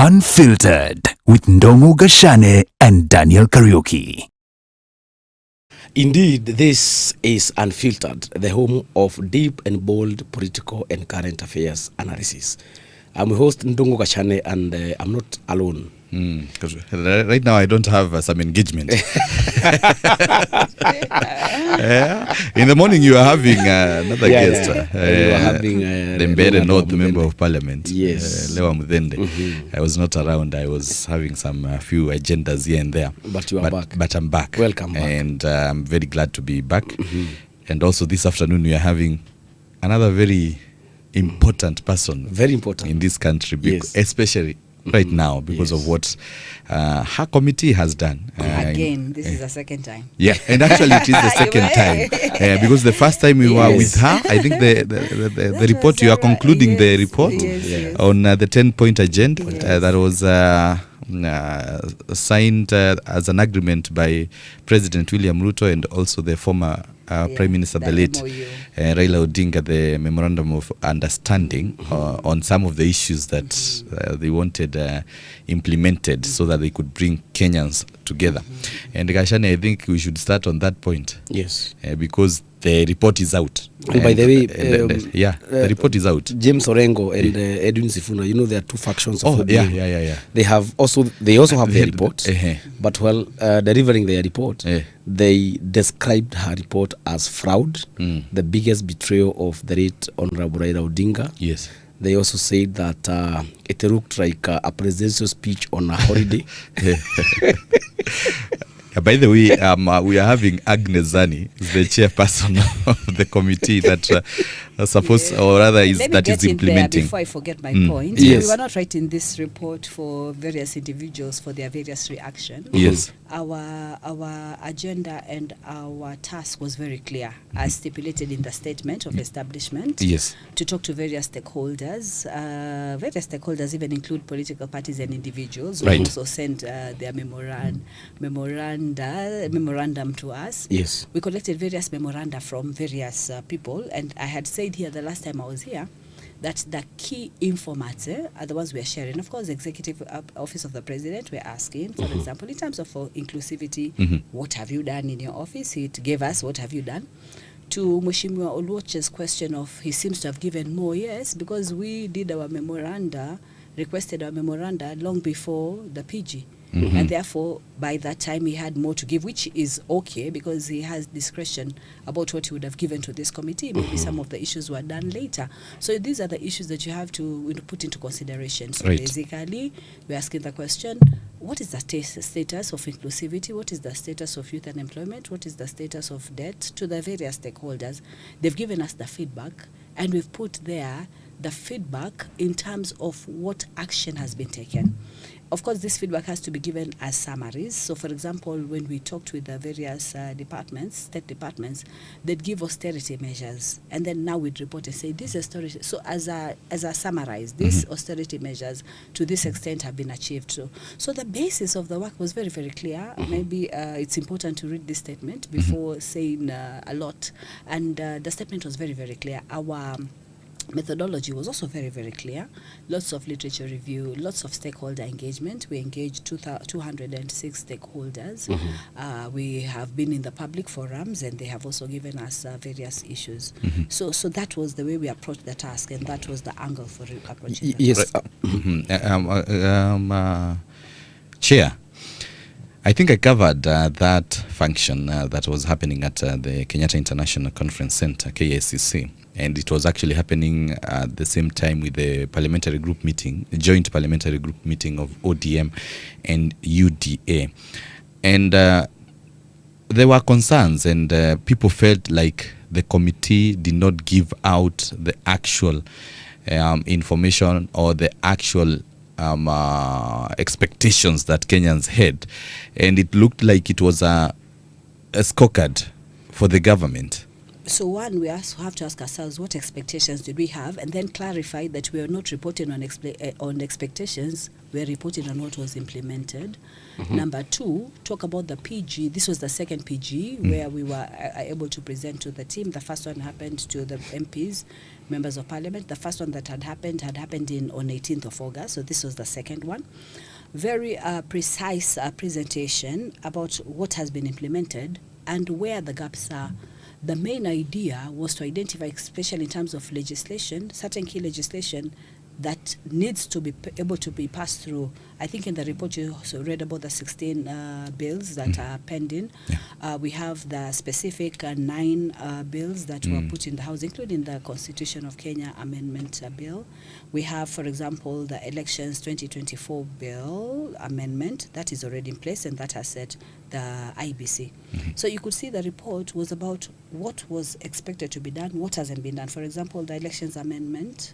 Unfiltered with Ndomu Gashane and Daniel Kariuki. Indeed, this is Unfiltered, the home of deep and bold political and current affairs analysis. I'm your host Ndongo Gashane, and I'm not alone. Because right now I don't have some engagement. In the morning you are having another guest. You are having the Mbere North Member of Parliament. Yes. Lewa Mudhende. I was not around. I was having some few agendas here and there. But you are back. But I'm back. Welcome back. And I'm very glad to be back. And also this afternoon we are having another very important person. Very important. In this country. Yes. Especially right now because of what her committee has done. Again, this is the second time. Yeah, and actually it is the second time. Because the first time we were with her, I think the report, you are concluding the report on the 10-point agenda that was signed as an agreement by President William Ruto and also the former Prime Minister, the late Raila Odinga, the memorandum of understanding on some of the issues that they wanted implemented so that they could bring Kenyans together. And Gashane, I think we should start on that point. Yes. Because the report is out. And by the way, the report is out. James Orengo and Edwin Sifuna, you know, there are two factions of yeah. They also have their report, but while delivering their report, they described her report as fraud, the biggest betrayal of the late Honorable Raila Odinga. Yes. They also said that it looked like a presidential speech on a holiday. By the way, we are having Agnes Zani, the chairperson of the committee that supposed, or rather, is implementing. Before I forget my point, yes. We were not writing this report for various individuals for their various reactions. Yes. Our agenda and our task was very clear, as stipulated in the statement of establishment. Yes. To talk to various stakeholders. Various stakeholders even include political parties and individuals who also sent their memorandum to us. Yes. We collected various memoranda from various people, and I had said here the last time I was here that the key informats are the ones we are sharing. Of course, the Executive Office of the President, we're asking, for example, in terms of inclusivity, what have you done in your office? It gave us, what have you done? To Mheshimiwa Oluoch's question of, he seems to have given more, yes, because we did our memoranda, requested our memoranda long before the PG. And therefore, by that time, he had more to give, which is okay because he has discretion about what he would have given to this committee. Maybe some of the issues were done later. So these are the issues that you have to put into consideration. So basically, we're asking the question, what is the status of inclusivity? What is the status of youth unemployment? What is the status of debt? To the various stakeholders, they've given us the feedback, and we've put there the feedback in terms of what action has been taken. Of course, this feedback has to be given as summaries. So, for example, when we talked with the various departments, state departments, they'd give austerity measures, and then now we'd report and say this austerity. So, as a summarize, these austerity measures to this extent have been achieved. So the basis of the work was very, very clear. Maybe it's important to read this statement before saying a lot. And the statement was very, very clear. Our methodology was also very, very clear. Lots of literature review, lots of stakeholder engagement. We engaged 206 stakeholders. We have been in the public forums, and they have also given us various issues. So that was the way we approached the task, and that was the angle for approaching the task. Chair, I think I covered that function that was happening at the Kenyatta International Conference Center, KICC. And it was actually happening at the same time with the parliamentary group meeting, the joint parliamentary group meeting of ODM and UDA. And there were concerns, and people felt like the committee did not give out the actual information or the actual expectations that Kenyans had. And it looked like it was a scorecard for the government. So one, we have to ask ourselves what expectations did we have, and then clarify that we are not reporting on expectations, we are reporting on what was implemented. Number two, talk about the PG. This was the second PG where we were able to present to the team. The first one happened to the MPs, members of parliament. The first one that had happened on 18th of August. So this was the second one. Very precise presentation about what has been implemented and where the gaps are. The main idea was to identify, especially in terms of legislation, certain key legislation that needs to be able to be passed through. I think in the report you also read about the 16 bills that are pending. We have the specific 9 bills that were put in the House, including the Constitution of Kenya Amendment Bill. We have, for example, the Elections 2024 Bill Amendment that is already in place, and that has set the IBC. So you could see the report was about what was expected to be done, what hasn't been done. For example, the Elections Amendment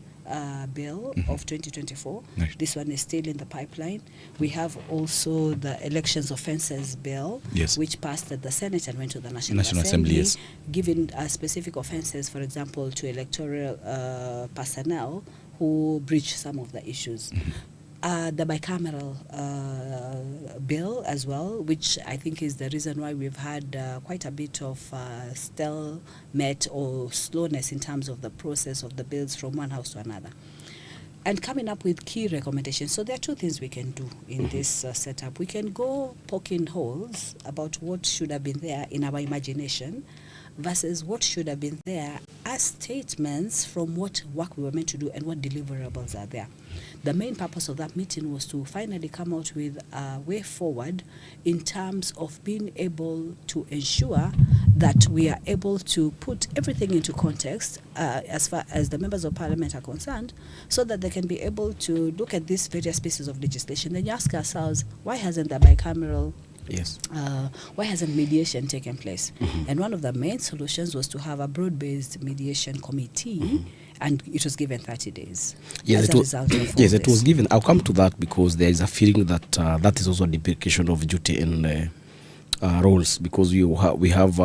Bill of 2024. Nice. This one is still in the pipeline. We have also the Elections Offences Bill, which passed at the Senate and went to the National Assembly, giving specific offences, for example, to electoral personnel who breach some of the issues. The bicameral bill as well, which I think is the reason why we've had quite a bit of stalemate or slowness in terms of the process of the bills from one house to another. And coming up with key recommendations. So there are two things we can do in this setup. We can go poking holes about what should have been there in our imagination versus what should have been there as statements from what work we were meant to do and what deliverables are there. The main purpose of that meeting was to finally come out with a way forward in terms of being able to ensure that we are able to put everything into context as far as the members of parliament are concerned, so that they can be able to look at these various pieces of legislation. Then you ask ourselves, why hasn't the bicameral why hasn't mediation taken place? And one of the main solutions was to have a broad-based mediation committee, and it was given 30 days. Yes, it was given. I'll come to that because there is a feeling that that is also a duplication of duty and roles, because we have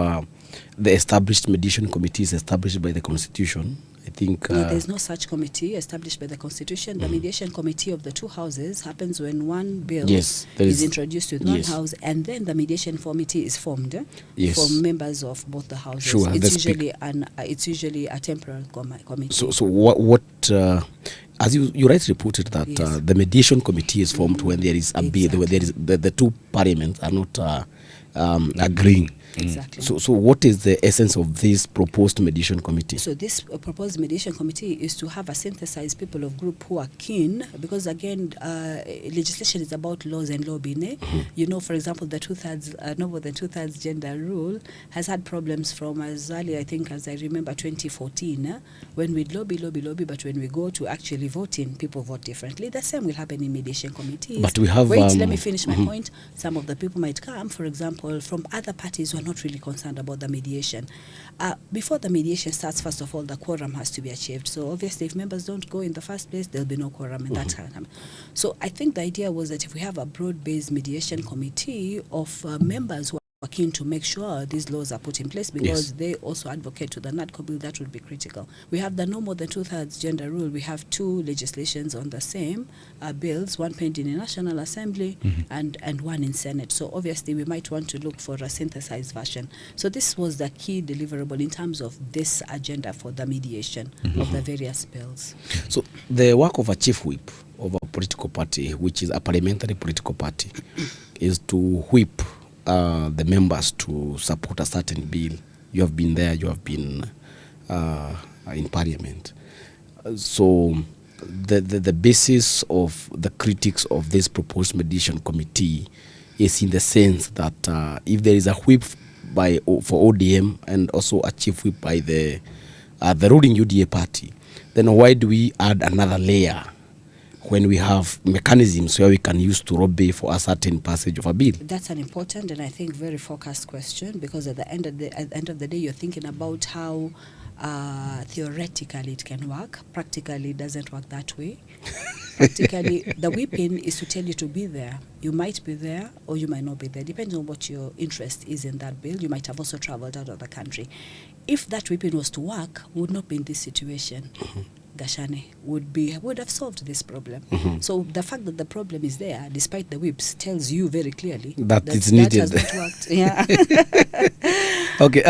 the established mediation committees established by the Constitution. I think no, there's no such committee established by the Constitution. The mediation committee of the two houses happens when one bill is introduced with one house, and then the mediation committee is formed for members of both the houses. Sure, it's usually a temporary committee. So what as you rightly reported that the mediation committee is formed when there is a bill, where there is the two parliaments are not agreeing. Exactly. So what is the essence of this proposed mediation committee? So this proposed mediation committee is to have a synthesized people of group who are keen, because again, legislation is about laws and lobbying. You know, for example, the no more than 2/3 gender rule has had problems from as early, I think, as I remember, 2014, when we lobby, but when we go to actually voting, people vote differently. The same will happen in mediation committees. But we have... Wait, let me finish my point. Some of the people might come, for example, from other parties who are not really concerned about the mediation. Before the mediation starts, first of all, the quorum has to be achieved. So obviously, if members don't go in the first place, there'll be no quorum in that time. So I think the idea was that if we have a broad-based mediation committee of members who are keen to make sure these laws are put in place, because they also advocate to the NADCO bill, that would be critical. We have the no more than 2/3 gender rule. We have two legislations on the same bills, one pending in National Assembly and one in Senate. So obviously we might want to look for a synthesized version. So this was the key deliverable in terms of this agenda for the mediation of the various bills. So the work of a chief whip of a political party, which is a parliamentary political party, is to whip the members to support a certain bill. You have been there, you have been in parliament. So the basis of the critics of this proposed mediation committee is in the sense that if there is a whip for ODM and also a chief whip by the ruling UDA party, then why do we add another layer when we have mechanisms where we can use to lobby for a certain passage of a bill? That's an important and I think very focused question, because at the end of the day, you're thinking about how theoretically it can work. Practically, it doesn't work that way. Practically, the whipping is to tell you to be there. You might be there or you might not be there, depending on what your interest is in that bill. You might have also traveled out of the country. if that whipping was to work, we would not be in this situation. Gashane would have solved this problem. So the fact that the problem is there, despite the whips, tells you very clearly that it's needed. That has not worked. Yeah. Okay.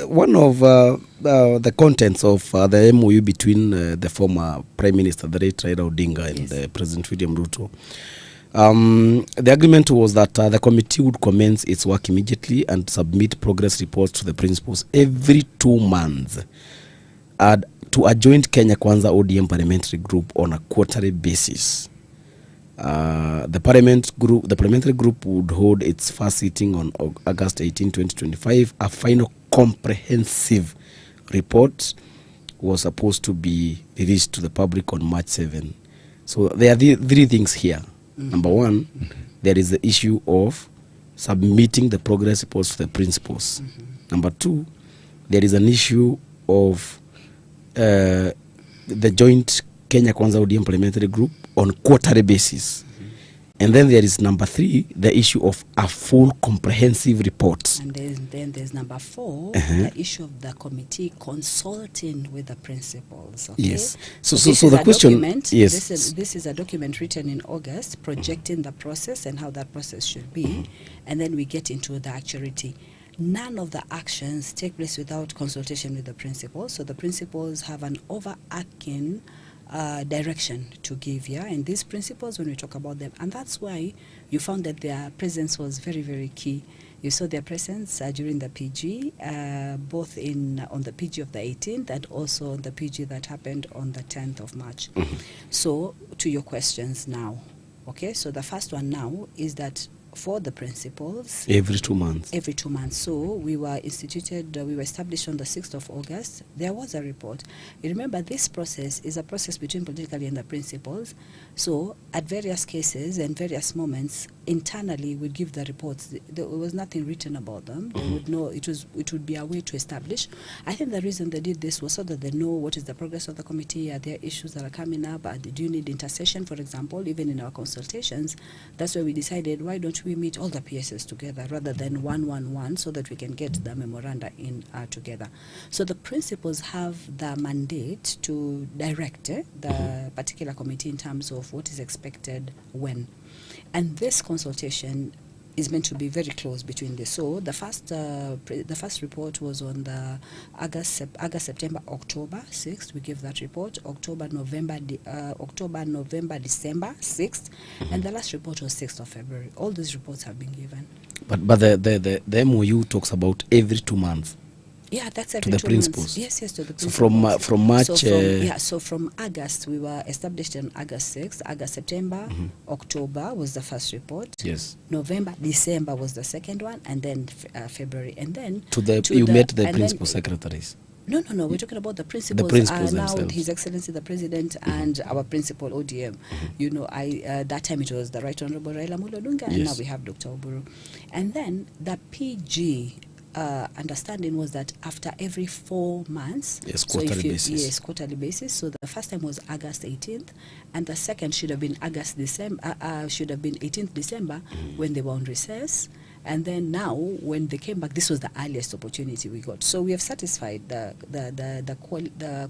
One of the contents of the MOU between the former Prime Minister, the late Raila Odinga, and President William Ruto. The agreement was that the committee would commence its work immediately and submit progress reports to the principals every 2 months. To a joint Kenya Kwanza ODM parliamentary group on a quarterly basis. The parliamentary group would hold its first sitting on August 18, 2025. A final comprehensive report was supposed to be released to the public on March 7. So there are three things here. Number one, there is the issue of submitting the progress reports to the principals. Number two, there is an issue of the joint Kenya Kwanza ODM parliamentary group on quarterly basis. And then there is number three, the issue of a full comprehensive report. And then there's number four, the issue of the committee consulting with the principals. Okay? Yes. So the question, yes. This is a document written in August projecting the process and how that process should be. And then we get into the austerity. None of the actions take place without consultation with the principals. So the principals have an overarching direction to give, and these principles, when we talk about them, and that's why you found that their presence was very, very key. You saw their presence during the PG, both on the PG of the 18th and also on the PG that happened on the 10th of March. So to your questions now, okay, so the first one now is that for the principals, every 2 months. Every 2 months. So we were established on the 6th of August. There was a report. You remember, this process is a process between politically and the principals. So at various cases and various moments, internally we give the reports. There was nothing written about them. They would know. It would be a way to establish. I think the reason they did this was so that they know what is the progress of the committee. Are there issues that are coming up? Do you need intercession, for example? Even in our consultations, that's why we decided, why don't we meet all the PSs together rather than one, so that we can get the memoranda in together. So the principals have the mandate to direct the particular committee in terms of what is expected when. And this consultation is meant to be very close between this. So the first report was on the August, September, October 6th. We gave that report. October, November, December 6th, and the last report was 6th of February. All these reports have been given. But the MOU talks about every 2 months. Yeah, that's to the principals. Yes, to the principals. So from March. So from August, we were established on August 6th. August, September, October was the first report. Yes. November, December was the second one, and then February, and then you met the principal secretaries. No. We're talking about the principals. The principals now, themselves. His Excellency the President and our principal ODM. You know, that time it was the Right Honorable Raila Odinga, and now we have Dr. Oburu. And then the PG understanding was that after every 4 months, quarterly basis. Yes, quarterly basis. So the first time was August 18th, and the second should have been 18th December when they were on recess. And then now, when they came back, this was the earliest opportunity we got. So we have satisfied the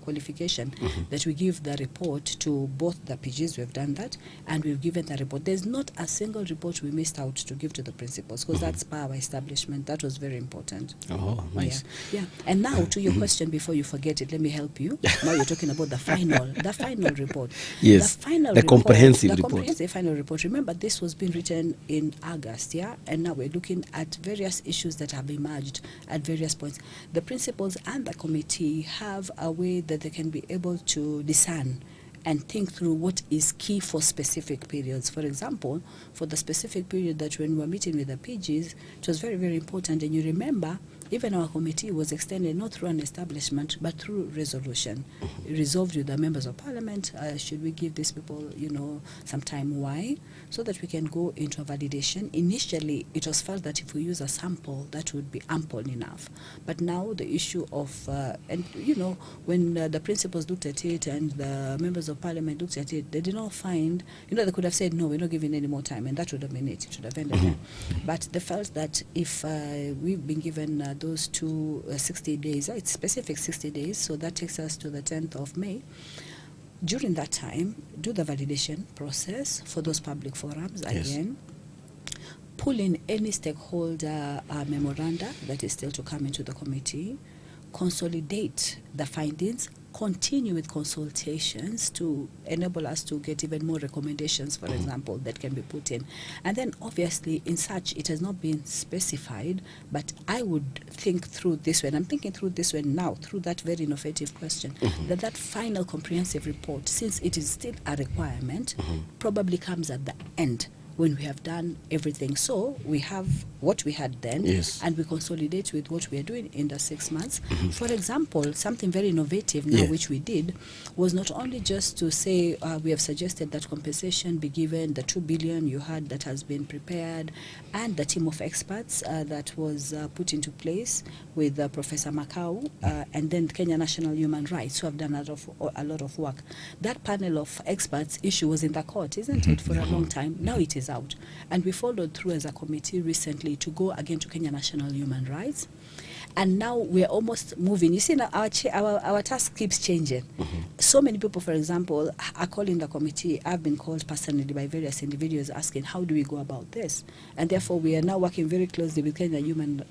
qualification that we give the report to both the PGs. We've done that, and we've given the report. There's not a single report we missed out to give to the principals, because that's part of our establishment. That was very important. Oh, nice. Yeah. And now, to your question, before you forget it, let me help you. Now you're talking about the final report. Yes. The comprehensive report. The comprehensive final report. Remember, this was being written in August, and now we're looking at various issues that have emerged at various points. The principals and the committee have a way that they can be able to discern and think through what is key for specific periods. For example, for the specific period that when we were meeting with the PGs, it was very, very important. And you remember, even our committee was extended not through an establishment, but through resolution. It resolved with the members of parliament, should we give these people, some time? Why? So that we can go into a validation. Initially, it was felt that if we use a sample, that would be ample enough. But now the issue of, when the principals looked at it and the members of parliament looked at it, they did not find, they could have said, no, we're not giving any more time, and that would have been it. It should have ended there. But they felt that if we've been given those 60 days. It's specific 60 days, so that takes us to the 10th of May. During that time, do the validation process for those public forums again. Pull in any stakeholder memoranda that is still to come into the committee. Consolidate the findings. Continue with consultations to enable us to get even more recommendations, for example, that can be put in. And then obviously in such, it has not been specified, but I would think through this way, and I'm thinking through this way now, through that very innovative question, that final comprehensive report, since it is still a requirement, probably comes at the end, when we have done everything. So we have what we had then, and we consolidate with what we are doing in the 6 months. For example, something very innovative now, which we did, was not only just to say we have suggested that compensation be given, the 2 billion you had that has been prepared, and the team of experts that was put into place with Professor Makau, and then Kenya National Human Rights, who have done a lot of work. That panel of experts issue was in the court, isn't it, for a long time. Now it is out. And we followed through as a committee recently to go again to Kenya National Human Rights. And now we're almost moving. You see, now our task keeps changing. So many people, for example, are calling the committee. I've been called personally by various individuals asking, how do we go about this? And therefore, we are now working very closely with Kenya Human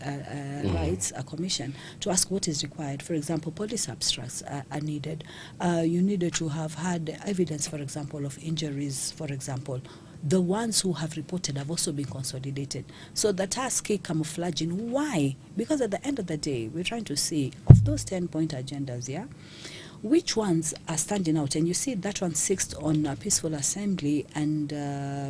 Rights Commission to ask what is required. For example, police abstracts are needed. You needed to have had evidence, for example, of injuries, for example. The ones who have reported have also been consolidated. So the task keep camouflaging. Why? Because at the end of the day, we're trying to see, of those 10-point agendas, which ones are standing out? And you see that one, sixth on peaceful assembly and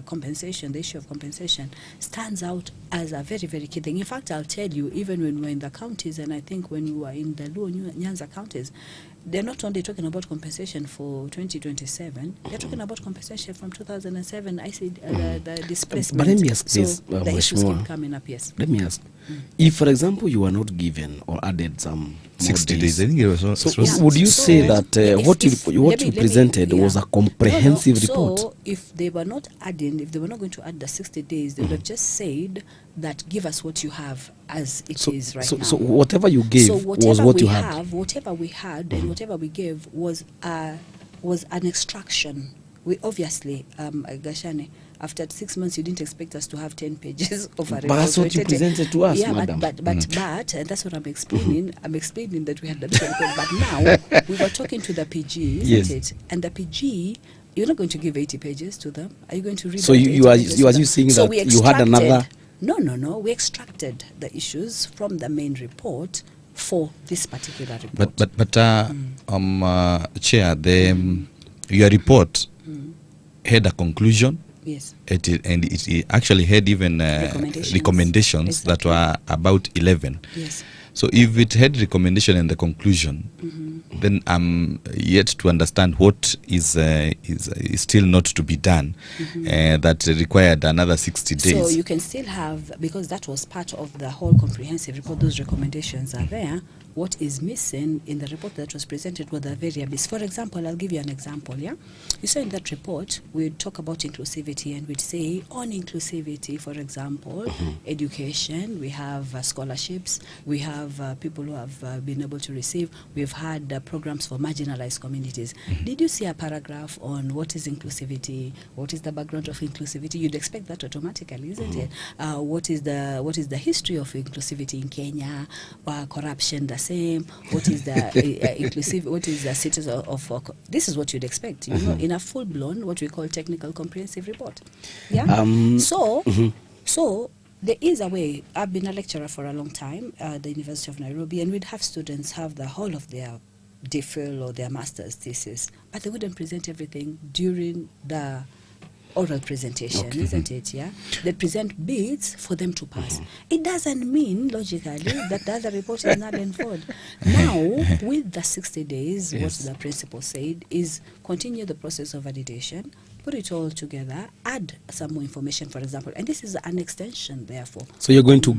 compensation, the issue of compensation, stands out as a very, very key thing. In fact, I'll tell you, even when we're in the counties, and I think when we were in the Luo Nyanza counties, they're not only talking about compensation for 2027, they're talking about compensation from 2007. I said the displacement. But let me ask so this, the issues keep coming up, yes. Let me ask, if, for example, you are not given or added some 60 days, I think it was would you say that what you presented was a comprehensive report? So if they were not adding, if they were not going to add the 60 days, they would have just said that give us what you have as it is right now. So whatever you gave was what you had. Whatever we had and whatever we gave was an extraction. We obviously, Gashane, after 6 months, you didn't expect us to have 10 pages of a report. But that's what you presented to us, madam. But and that's what I'm explaining. I'm explaining that we had the report, but now we were talking to the PG, isn't it? And the PG, you're not going to give 80 pages to them. Are you going to read? So you are saying that you had another? No. We extracted the issues from the main report for this particular report. But Chair, your report had a conclusion. Yes. It actually had even recommendations exactly. that were about 11. Yes. So if it had recommendation and the conclusion, then I'm yet to understand what is still not to be done that required another 60 days. So you can still have, because that was part of the whole comprehensive report, those recommendations are there. What is missing in the report that was presented were the variables. For example, I'll give you an example, You saw in that report, we'd talk about inclusivity and we'd say on inclusivity, for example, education, we have scholarships, we have people who have been able to receive, we've had programs for marginalized communities. Did you see a paragraph on what is inclusivity, what is the background of inclusivity? You'd expect that automatically, isn't it? What is the history of inclusivity in Kenya? Corruption, the same. What is the inclusive? What is the status of this is what you'd expect, in a full-blown, what we call technical comprehensive report. So there is a way. I've been a lecturer for a long time at the University of Nairobi, and we'd have students have the whole of their DPhil or their master's thesis, but they wouldn't present everything during the oral presentation, isn't it? They present bits for them to pass. It doesn't mean logically that the other report is not involved. Now, with the 60 days, what the principal said is continue the process of validation, put it all together, add some more information, for example, and this is an extension, therefore. So you're going to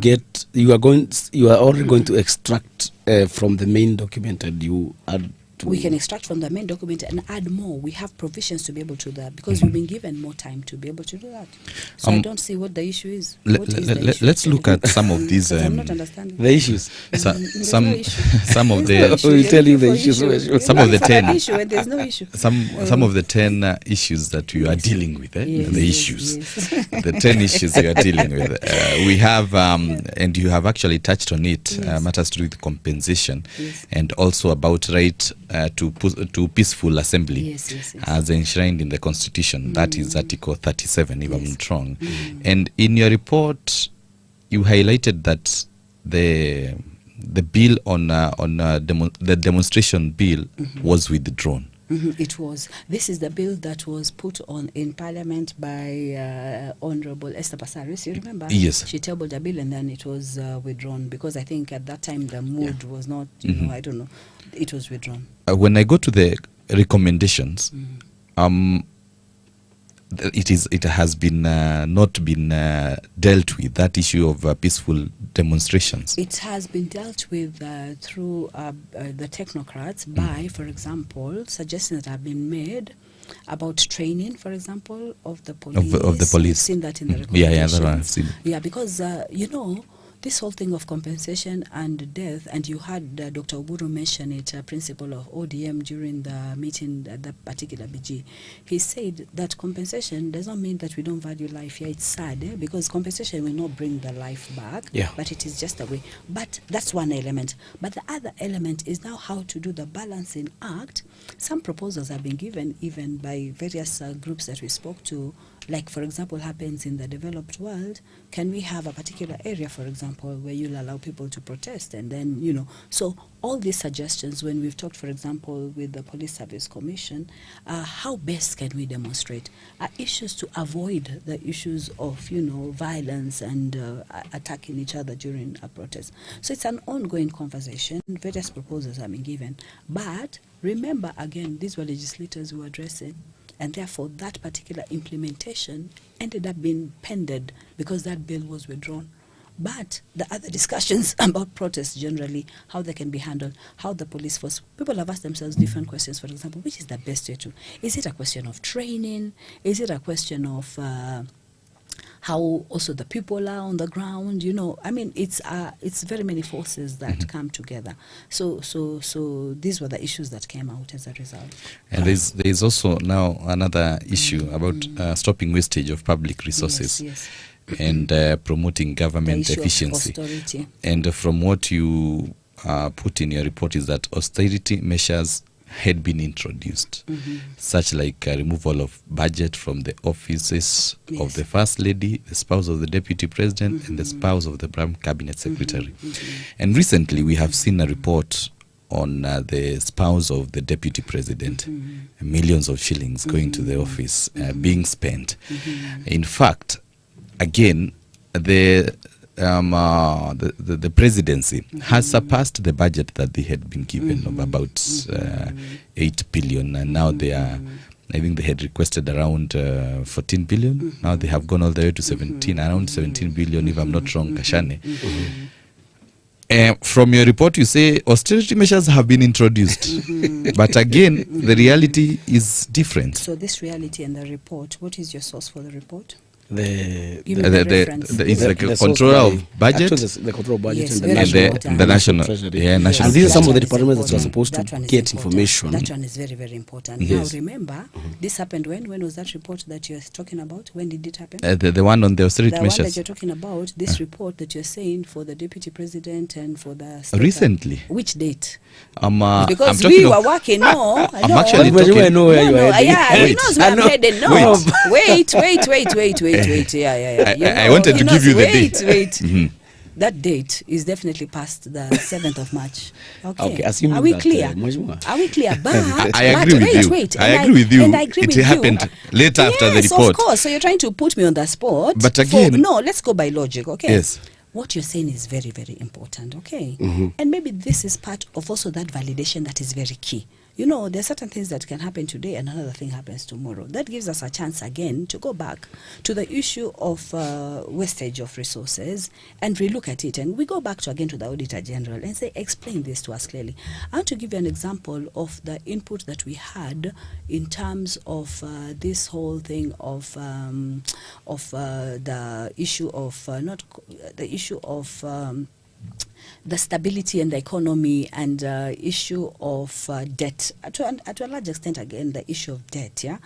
you are already going to extract from the main document, and you add We can extract from the main document and add more. We have provisions to be able to do that because we've been given more time to be able to do that. So I don't see what the issue is. What is the issue? Let's look at some of these. I'm not understanding The issues. Some of There's the no issue. We'll tell you the You're issues. looking for issue. Some of the You're 10 looking for an issue and there's no issue. some of the 10 issues that you are Yes. dealing with, Yes, the yes, issues, yes. the 10 issues you are dealing with. We have, and you have actually touched on it, Yes. matters to do with compensation, Yes. and also about right to peaceful assembly, Yes, yes, yes. as enshrined in the Constitution. That is Article 37, if I'm Yes. not wrong. And in your report, you highlighted that the bill on the demonstration bill was withdrawn. It was. This is the bill that was put on in Parliament by Honorable Esther Passaris. You remember? Yes. She tabled a bill and then it was withdrawn because I think at that time the mood was not, you know, I don't know. It was withdrawn. When I go to the recommendations, it has been not been dealt with, that issue of peaceful demonstrations. It has been dealt with through the technocrats by, for example, suggestions that have been made about training, for example, of the police. Of the police. We've seen that in the Yeah, recommendations. that one I've seen. Yeah, because, you know, this whole thing of compensation and death, and you had Dr. Oburu mention it, principal of ODM during the meeting at that particular BG. He said that compensation does not mean that we don't value life. Yeah, it's sad, because compensation will not bring the life back, Yeah. but it is just a way. But that's one element. But the other element is now how to do the balancing act. Some proposals have been given even by various groups that we spoke to, like, for example, happens in the developed world. Can we have a particular area, for example, where you'll allow people to protest? And then, you know, so all these suggestions, when we've talked, for example, with the Police Service Commission, how best can we demonstrate issues to avoid the issues of, you know, violence and attacking each other during a protest. So it's an ongoing conversation. Various proposals have been given. But remember, again, these were legislators who were addressing, and therefore that particular implementation ended up being pended because that bill was withdrawn. But the other discussions about protests generally, how they can be handled, how the police force, people have asked themselves different questions. For example, which is the best way to? Is it a question of training? Is it a question of how also the people are on the ground? You know, I mean, it's very many forces that come together. So these were the issues that came out as a result. And there is also now another issue about stopping wastage of public resources. Yes, yes. And promoting government The issue of efficiency. austerity. And from what you put in your report is that austerity measures had been introduced, such like removal of budget from the offices of Yes. the First Lady, the spouse of the Deputy President, and the spouse of the Prime Cabinet Secretary. And recently we have seen a report on the spouse of the Deputy President, millions of shillings going to the office, being spent. In fact, again, the presidency has surpassed the budget that they had been given of about 8 billion, and now they are, I think they had requested around 14 billion. Now they have gone all the way to 17, around 17 billion, if I'm not wrong, Kashane. From your report, you say austerity measures have been introduced, but again, the reality is different. So this reality and the report, what is your source for the report? The Give me the reference. It's like a the source controller by- of budget. actually the control of budget Yes, and the very national, important. the national, treasury. yeah, national. And these are some of the That one is departments that are important. supposed to That one is get important. information. That one is very, very important. Yes. Now remember, this happened when? When was that report that you're talking about? When did it happen? The one on the austerity The one that measures. you're talking about, this report that you're saying for the Deputy President and for the state. Recently. Which date? I'm Because talking we of- were working, no. I'm actually But talking. I know where you are heading. Yeah, he Wait. knows where I I'm know. heading. No, wait. Yeah. You I know, wanted he to give knows- you the wait, date. Wait. That date is definitely past the 7th of March. Okay, assuming Are we that, clear? Mheshimiwa. Are we clear? But, I agree but with you. wait. I and agree with you. And I agree It with you. happened later after the Yes, report. of course. So you're trying to put me on the spot. But again- no, let's go by logic, okay? Yes. What you're saying is very, very important, okay? And maybe this is part of also that validation that is very key. you know, there are certain things that can happen today and another thing happens tomorrow. That gives us a chance again to go back to the issue of wastage of resources and relook at it. And we go back to the Auditor General and say, explain this to us clearly. I want to give you an example of the input that we had in terms of this whole thing of the issue of the stability and the economy and issue of debt. To a large extent, again, the issue of debt, yeah?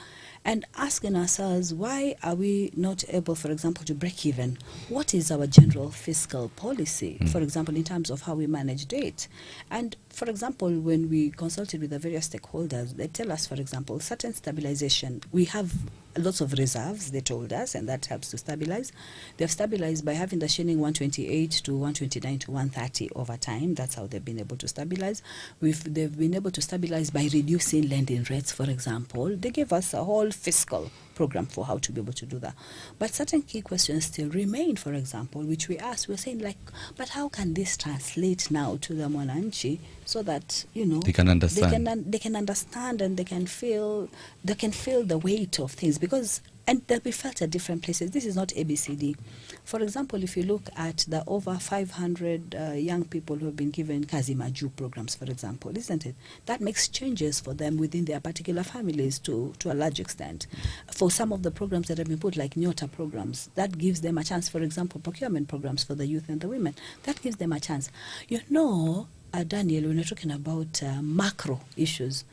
And asking ourselves, why are we not able, for example, to break even? What is our general fiscal policy, for example, in terms of how we manage debt? And, for example, when we consulted with the various stakeholders, they tell us, for example, certain stabilization. We have lots of reserves, they told us, and that helps to stabilize. They've stabilized by having the shilling 128 to 129 to 130 over time. That's how they've been able to stabilize. They've been able to stabilize by reducing lending rates, for example. They gave us a whole fiscal program for how to be able to do that. But certain key questions still remain, for example, which we asked. We're saying, like, but how can this translate now to the Mwananchi so that, you know, they can understand. They can understand and they can feel the weight of things, because and they'll be felt at different places. This is not ABCD. For example, if you look at the over 500 young people who have been given Kazi Maju programs, for example, isn't it? That makes changes for them within their particular families to a large extent. For some of the programs that have been put, like Nyota programs, that gives them a chance. For example, procurement programs for the youth and the women, that gives them a chance. You know, Daniel, when we're talking about macro issues,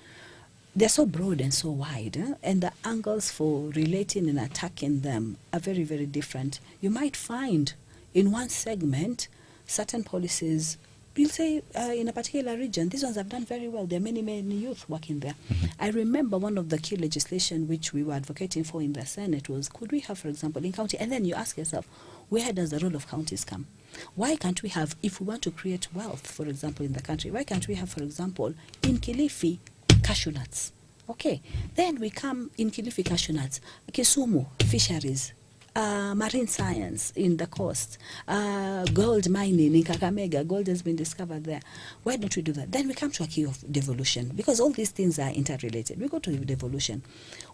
they're so broad and so wide, and the angles for relating and attacking them are very, very different. You might find in one segment certain policies, you'll say in a particular region, these ones have done very well. There are many, many youth working there. I remember one of the key legislation which we were advocating for in the Senate was, could we have, for example, in county, and then you ask yourself, where does the role of counties come? Why can't we have, if we want to create wealth, for example, in the country, why can't we have, for example, in Kilifi, cashew nuts? Okay, then we come in Kilifi, cashew nuts, Kisumu, fisheries, marine science in the coast, gold mining in Kakamega, gold has been discovered there. Why don't we do that? Then we come to a key of devolution, because all these things are interrelated. We go to devolution.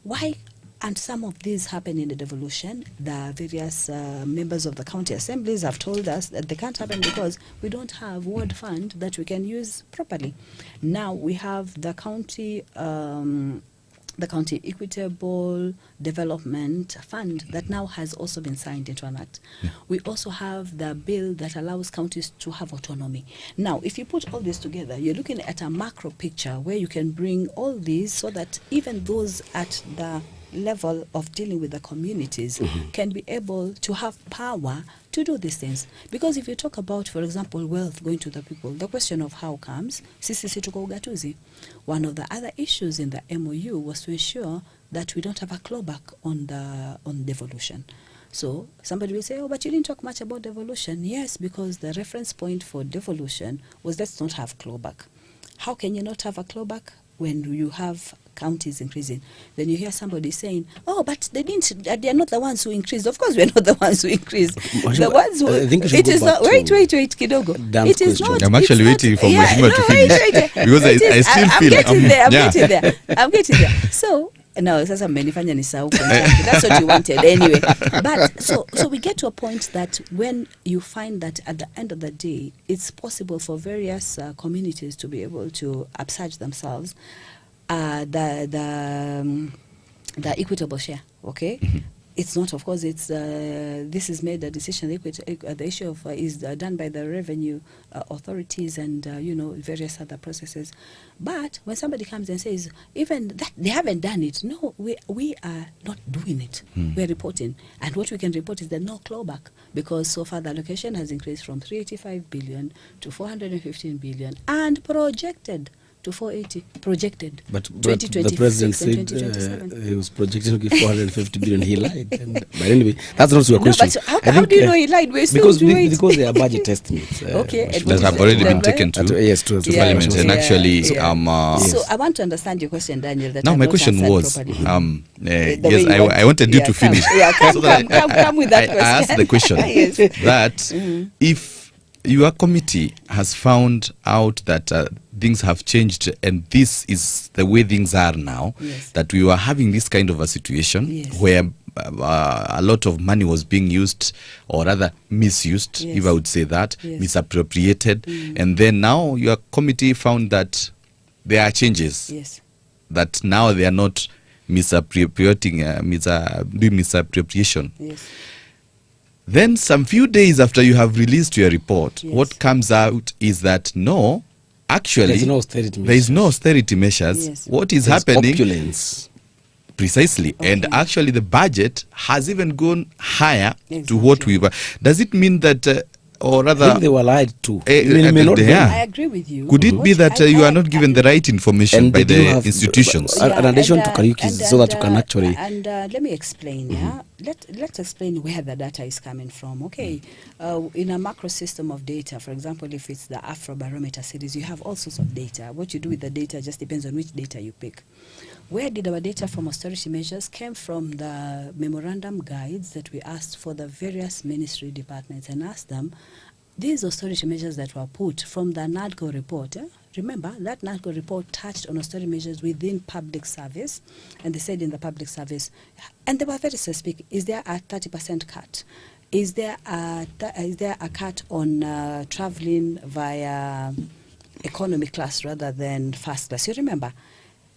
Why? And some of these happen in the devolution. The various members of the county assemblies have told us that they can't happen because we don't have ward fund that we can use properly. Now we have the county Equitable Development Fund that now has also been signed into an act. Yeah. We also have the bill that allows counties to have autonomy. Now, if you put all this together, you're looking at a macro picture where you can bring all these so that even those at the level of dealing with the communities can be able to have power to do these things. Because if you talk about, for example, wealth going to the people, the question of how comes, sisi tuko ugatuzi. One of the other issues in the MOU was to ensure that we don't have a clawback on devolution. So somebody will say, oh, but you didn't talk much about devolution. Yes, because the reference point for devolution was let's not have clawback. How can you not have a clawback when you have counties increasing? Then you hear somebody saying, oh, but they are not the ones who increased. Of course, we're not the ones who increased. The ones who, it is not, wait, kidogo. It is not. I'm actually waiting for Mheshimiwa to finish. Because I still feel I'm getting there. So, no, sasa mmenifanya nisahau. That's what you wanted anyway. But so we get to a point that when you find that at the end of the day, it's possible for various communities to be able to upsurge themselves, the equitable share, okay? It's not, of course, it's this is made a decision, the issue of is done by the revenue authorities and, various other processes. But when somebody comes and says, even that, they haven't done it, no, we are not doing it. We're reporting. And what we can report is that no clawback, because so far the allocation has increased from 385 billion to 415 billion and projected to 480 projected. But the president said he was projecting to give 450 billion. He lied. But anyway, that's not your question. But how do you know he lied? Because they are budget estimates. Okay, that have already been taken to Parliament. And actually, so I want to understand your question, Daniel. That now my question was, yes, I wanted you to finish. Come with that question. I asked the question that if your committee has found out that things have changed and this is the way things are now, Yes. that we were having this kind of a situation Yes. where a lot of money was being used, or rather misused, Yes. if I would say that, Yes. misappropriated, and then now your committee found that there are changes, Yes. that now they are not misappropriating, doing misappropriation. Yes. Then some few days after you have released your report, Yes. what comes out is that no, actually There's no austerity there is no measures. austerity measures. Yes. What is There's happening opulence. precisely, and Okay. actually the budget has even gone higher to Exactly. what we've. Does it mean that, or I rather, think they were lied to. Eh, It may not be. yeah. I agree with you. could it be What that I- you I- are not given the right information And by they do the have- institutions? An addition to Kariuki's, so that you can actually- And let me explain. Yeah, let's explain where the data is coming from. Okay, in a macro system of data, for example, if it's the Afrobarometer series, you have all sorts of data. What you do with the data just depends on which data you pick. Where did our data from austerity measures came from? The memorandum guides that we asked for the various ministry departments and asked them, these austerity measures that were put from the NADCO report, remember that NADCO report touched on austerity measures within public service, and they said in the public service, and they were very specific, is there a 30% cut? Is there a cut on traveling via economy class rather than first class? You remember?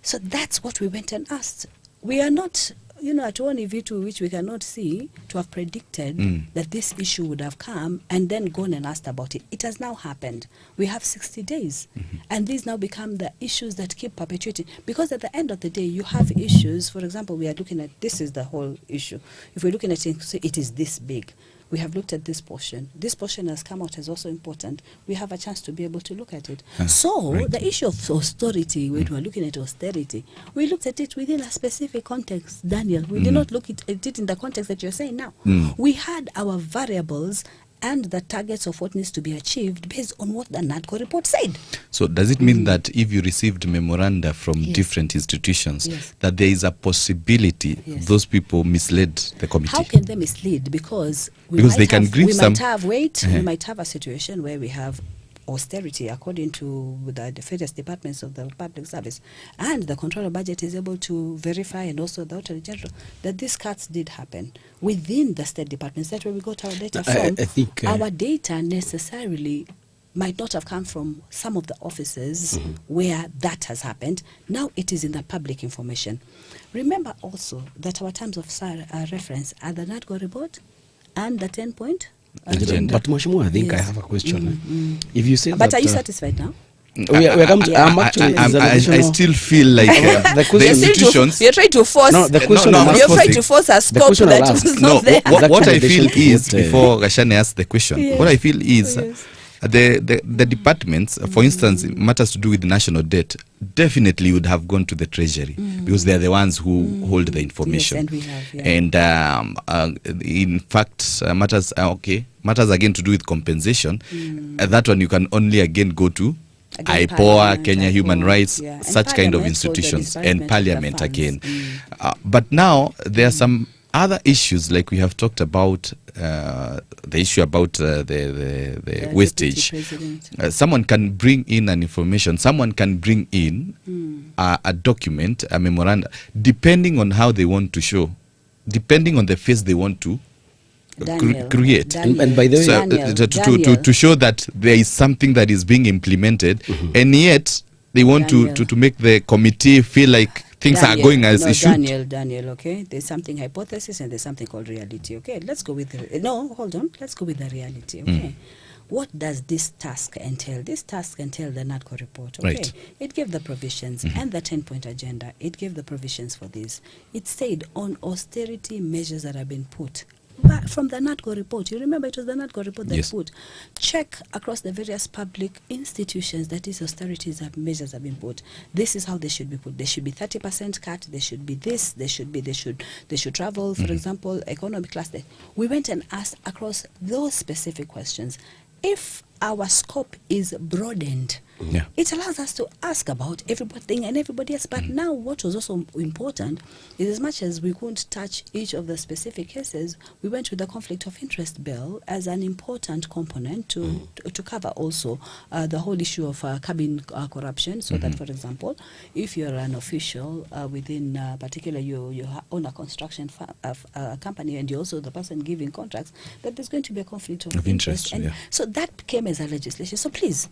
So that's what we went and asked. We are not, at one V2 which we cannot see to have predicted that this issue would have come and then gone and asked about it. It has now happened. We have 60 days. And these now become the issues that keep perpetuating. Because at the end of the day, you have issues. For example, we are looking at, this is the whole issue. If we're looking at it, so it is this big. We have looked at this portion. This portion has come out as also important. We have a chance to be able to look at it. So right. the issue of austerity, when we are looking at austerity, we looked at it within a specific context, Daniel. We did not look at it in the context that you're saying now. We had our variables and the targets of what needs to be achieved based on what the NADCO report said. So does it mean that if you received memoranda from Yes. different institutions, Yes. that there is a possibility Yes. those people misled the committee? How can they mislead? Because Because they can grieve we some- might have wait. Uh-huh. We might have a situation where we have austerity according to the various departments of the public service, and the controller budget is able to verify, and also the auditor general, that these cuts did happen within the state departments. That's where we got our data from. I think, our data necessarily might not have come from some of the offices where that has happened. Now it is in the public information. Remember also that our terms of reference are the NADCO report and the 10-point agenda. But Mheshimiwa, I think I Yes. have a question. If you say But that, are you satisfied now? we are come to, I'm actually, I is an I additional- still feel like The question- the You're institutions. You're trying to force. No, the question no, I'm I'm you're not trying to forcing. force a scope question I'll that ask. was No, not there. what I feel Actually, is, what, before Gashane asks the question, Yes. what I feel is Yes. the departments, for instance, matters to do with national debt, definitely would have gone to the treasury because they are the ones who hold the information. Yes, and we have, yeah. And in fact, matters again to do with compensation. That one you can only again go to Again, IPOA, Parliament, Kenya Human IPOA, Rights, yeah. And such kind of Parliament for the institutions, disbursement and of the Parliament funds. again. But now there are some other issues, like we have talked about the issue about the wastage. Deputy President. Someone can bring in an information, someone can bring in a document, a memoranda, depending on how they want to show, depending on the face they want to Daniel, create. Daniel, And by the way- So, Daniel, to Daniel. show that there is something that is being implemented, and yet they want Daniel. to make the committee feel like things are Daniel, going as no, it should. Daniel, okay? There's something hypothesis and there's something called reality, okay? Let's go with hold on. Let's go with the reality, okay? What does this task entail? This task entail the NADCO report, okay? Right. It gave the provisions and the 10-point agenda. It gave the provisions for this. It said on austerity measures that have been put. But from the NADCO report, you remember it was the NADCO report that Yes. put, check across the various public institutions that these austerities measures have been put. This is how they should be put. They should be 30% cut. They should be this. They should travel, for example, economy class. We went and asked across those specific questions. If our scope is broadened Yeah. It allows us to ask about everything and everybody else. But now what was also important is, as much as we couldn't touch each of the specific cases, we went with the conflict of interest bill as an important component to cover also the whole issue of cabin corruption, so that, for example, if you're an official within particular you own a construction company, and you're also the person giving contracts, that there's going to be a conflict of interest. And so that came as a legislation. So please,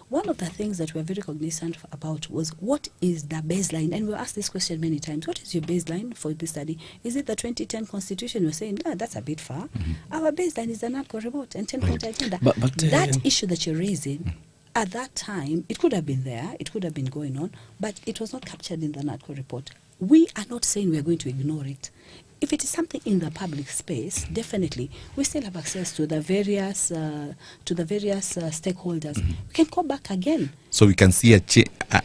one of the things that we're very cognizant about was, what is the baseline? And we asked this question many times. What is your baseline for this study? Is it the 2010 Constitution? We're saying, no, that's a bit far. Our baseline is the NADCO report and 10-point agenda. But that issue that you're raising, at that time, it could have been there, it could have been going on, but it was not captured in the NADCO report. We are not saying we are going to ignore it. If it is something in the public space, definitely we still have access to the various stakeholders. We can go back again. So we can see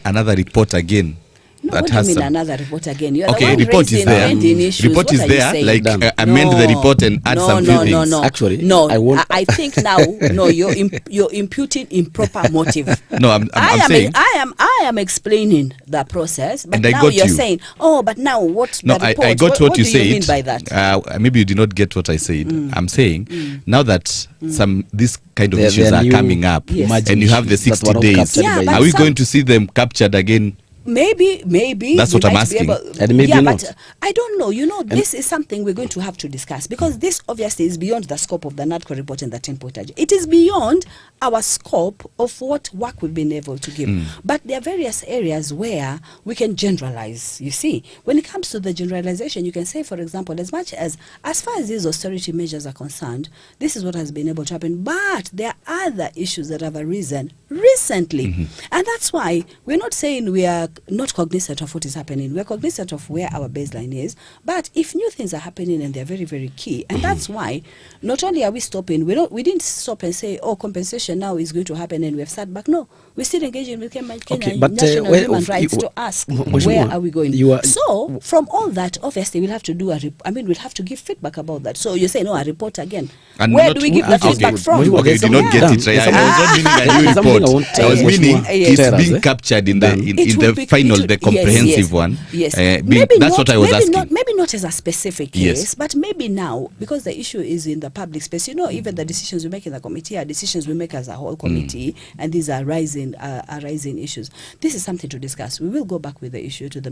another report again. No, what do you mean another report again? You're okay, the one report is there. Report is there. Like amend the report and add some few things. Actually, no. I think now, no, you're imputing improper motive. No, I'm saying I am explaining the process, but and now you're saying, oh, but now what? No, the report, I got what you do said. You mean by that? Maybe you did not get what I said. I'm saying now that these kind of issues are coming up, and you have the 60 days, are we going to see them captured again? Maybe that's what I'm asking. And maybe not. But I don't know. You know, this is something we're going to have to discuss, because this obviously is beyond the scope of the NADCO report and the 10-point agenda. It is beyond our scope of what work we've been able to give. But there are various areas where we can generalize. You see, when it comes to the generalization, you can say, for example, as far as these austerity measures are concerned, this is what has been able to happen. But there are other issues that have arisen recently, and that's why we're not saying we are not cognizant of what is happening. We're cognizant of where our baseline is, but if new things are happening and they're very, very key, and that's why not only are we stopping, we didn't stop and say, oh, compensation now is going to happen and we have sat back. No, we're still engaging with Kenya National Human Rights to ask where are we going. So from all that, obviously we'll have to do we'll have to give feedback about that. So you say, no, a report again. And where do we give the feedback from? Okay, you did not get it right. I was not meaning a new report. I was meaning it's being captured in the final, the comprehensive one. Yes. That's what I was asking. Maybe not as a specific case, but maybe now, because the issue is in the public space. You know, even the decisions we make in the committee are decisions we make as a whole committee, and these are rising issues. This is something to discuss. We will go back with the issue to the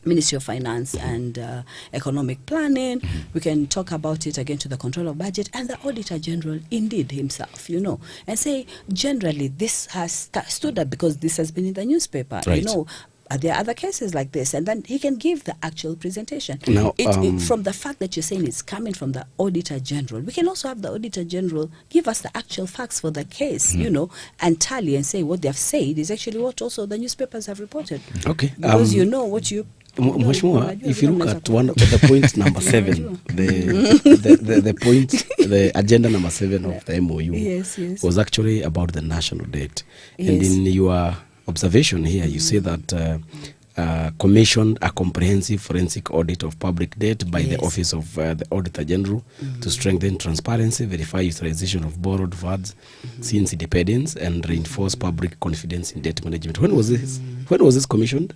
Ministry of Finance and Economic Planning. We can talk about it again to the Control of Budget and the Auditor General, indeed himself, you know, and say, generally, this has stood up because this has been in the newspaper, you know. Are there other cases like this? And then he can give the actual presentation. Now, from the fact that you're saying it's coming from the Auditor General, we can also have the Auditor General give us the actual facts for the case, you know, and tally and say what they have said is actually what also the newspapers have reported. Okay. Because you know what you... Mheshimiwa, if you look at the point number 7, the point, the agenda number 7 of the MOU was actually about the national debt. And in your observation here, you say that commissioned a comprehensive forensic audit of public debt by the Office of the Auditor General to strengthen transparency, verify utilization of borrowed funds since independence, and reinforce public confidence in debt management. When was this? When was this commissioned?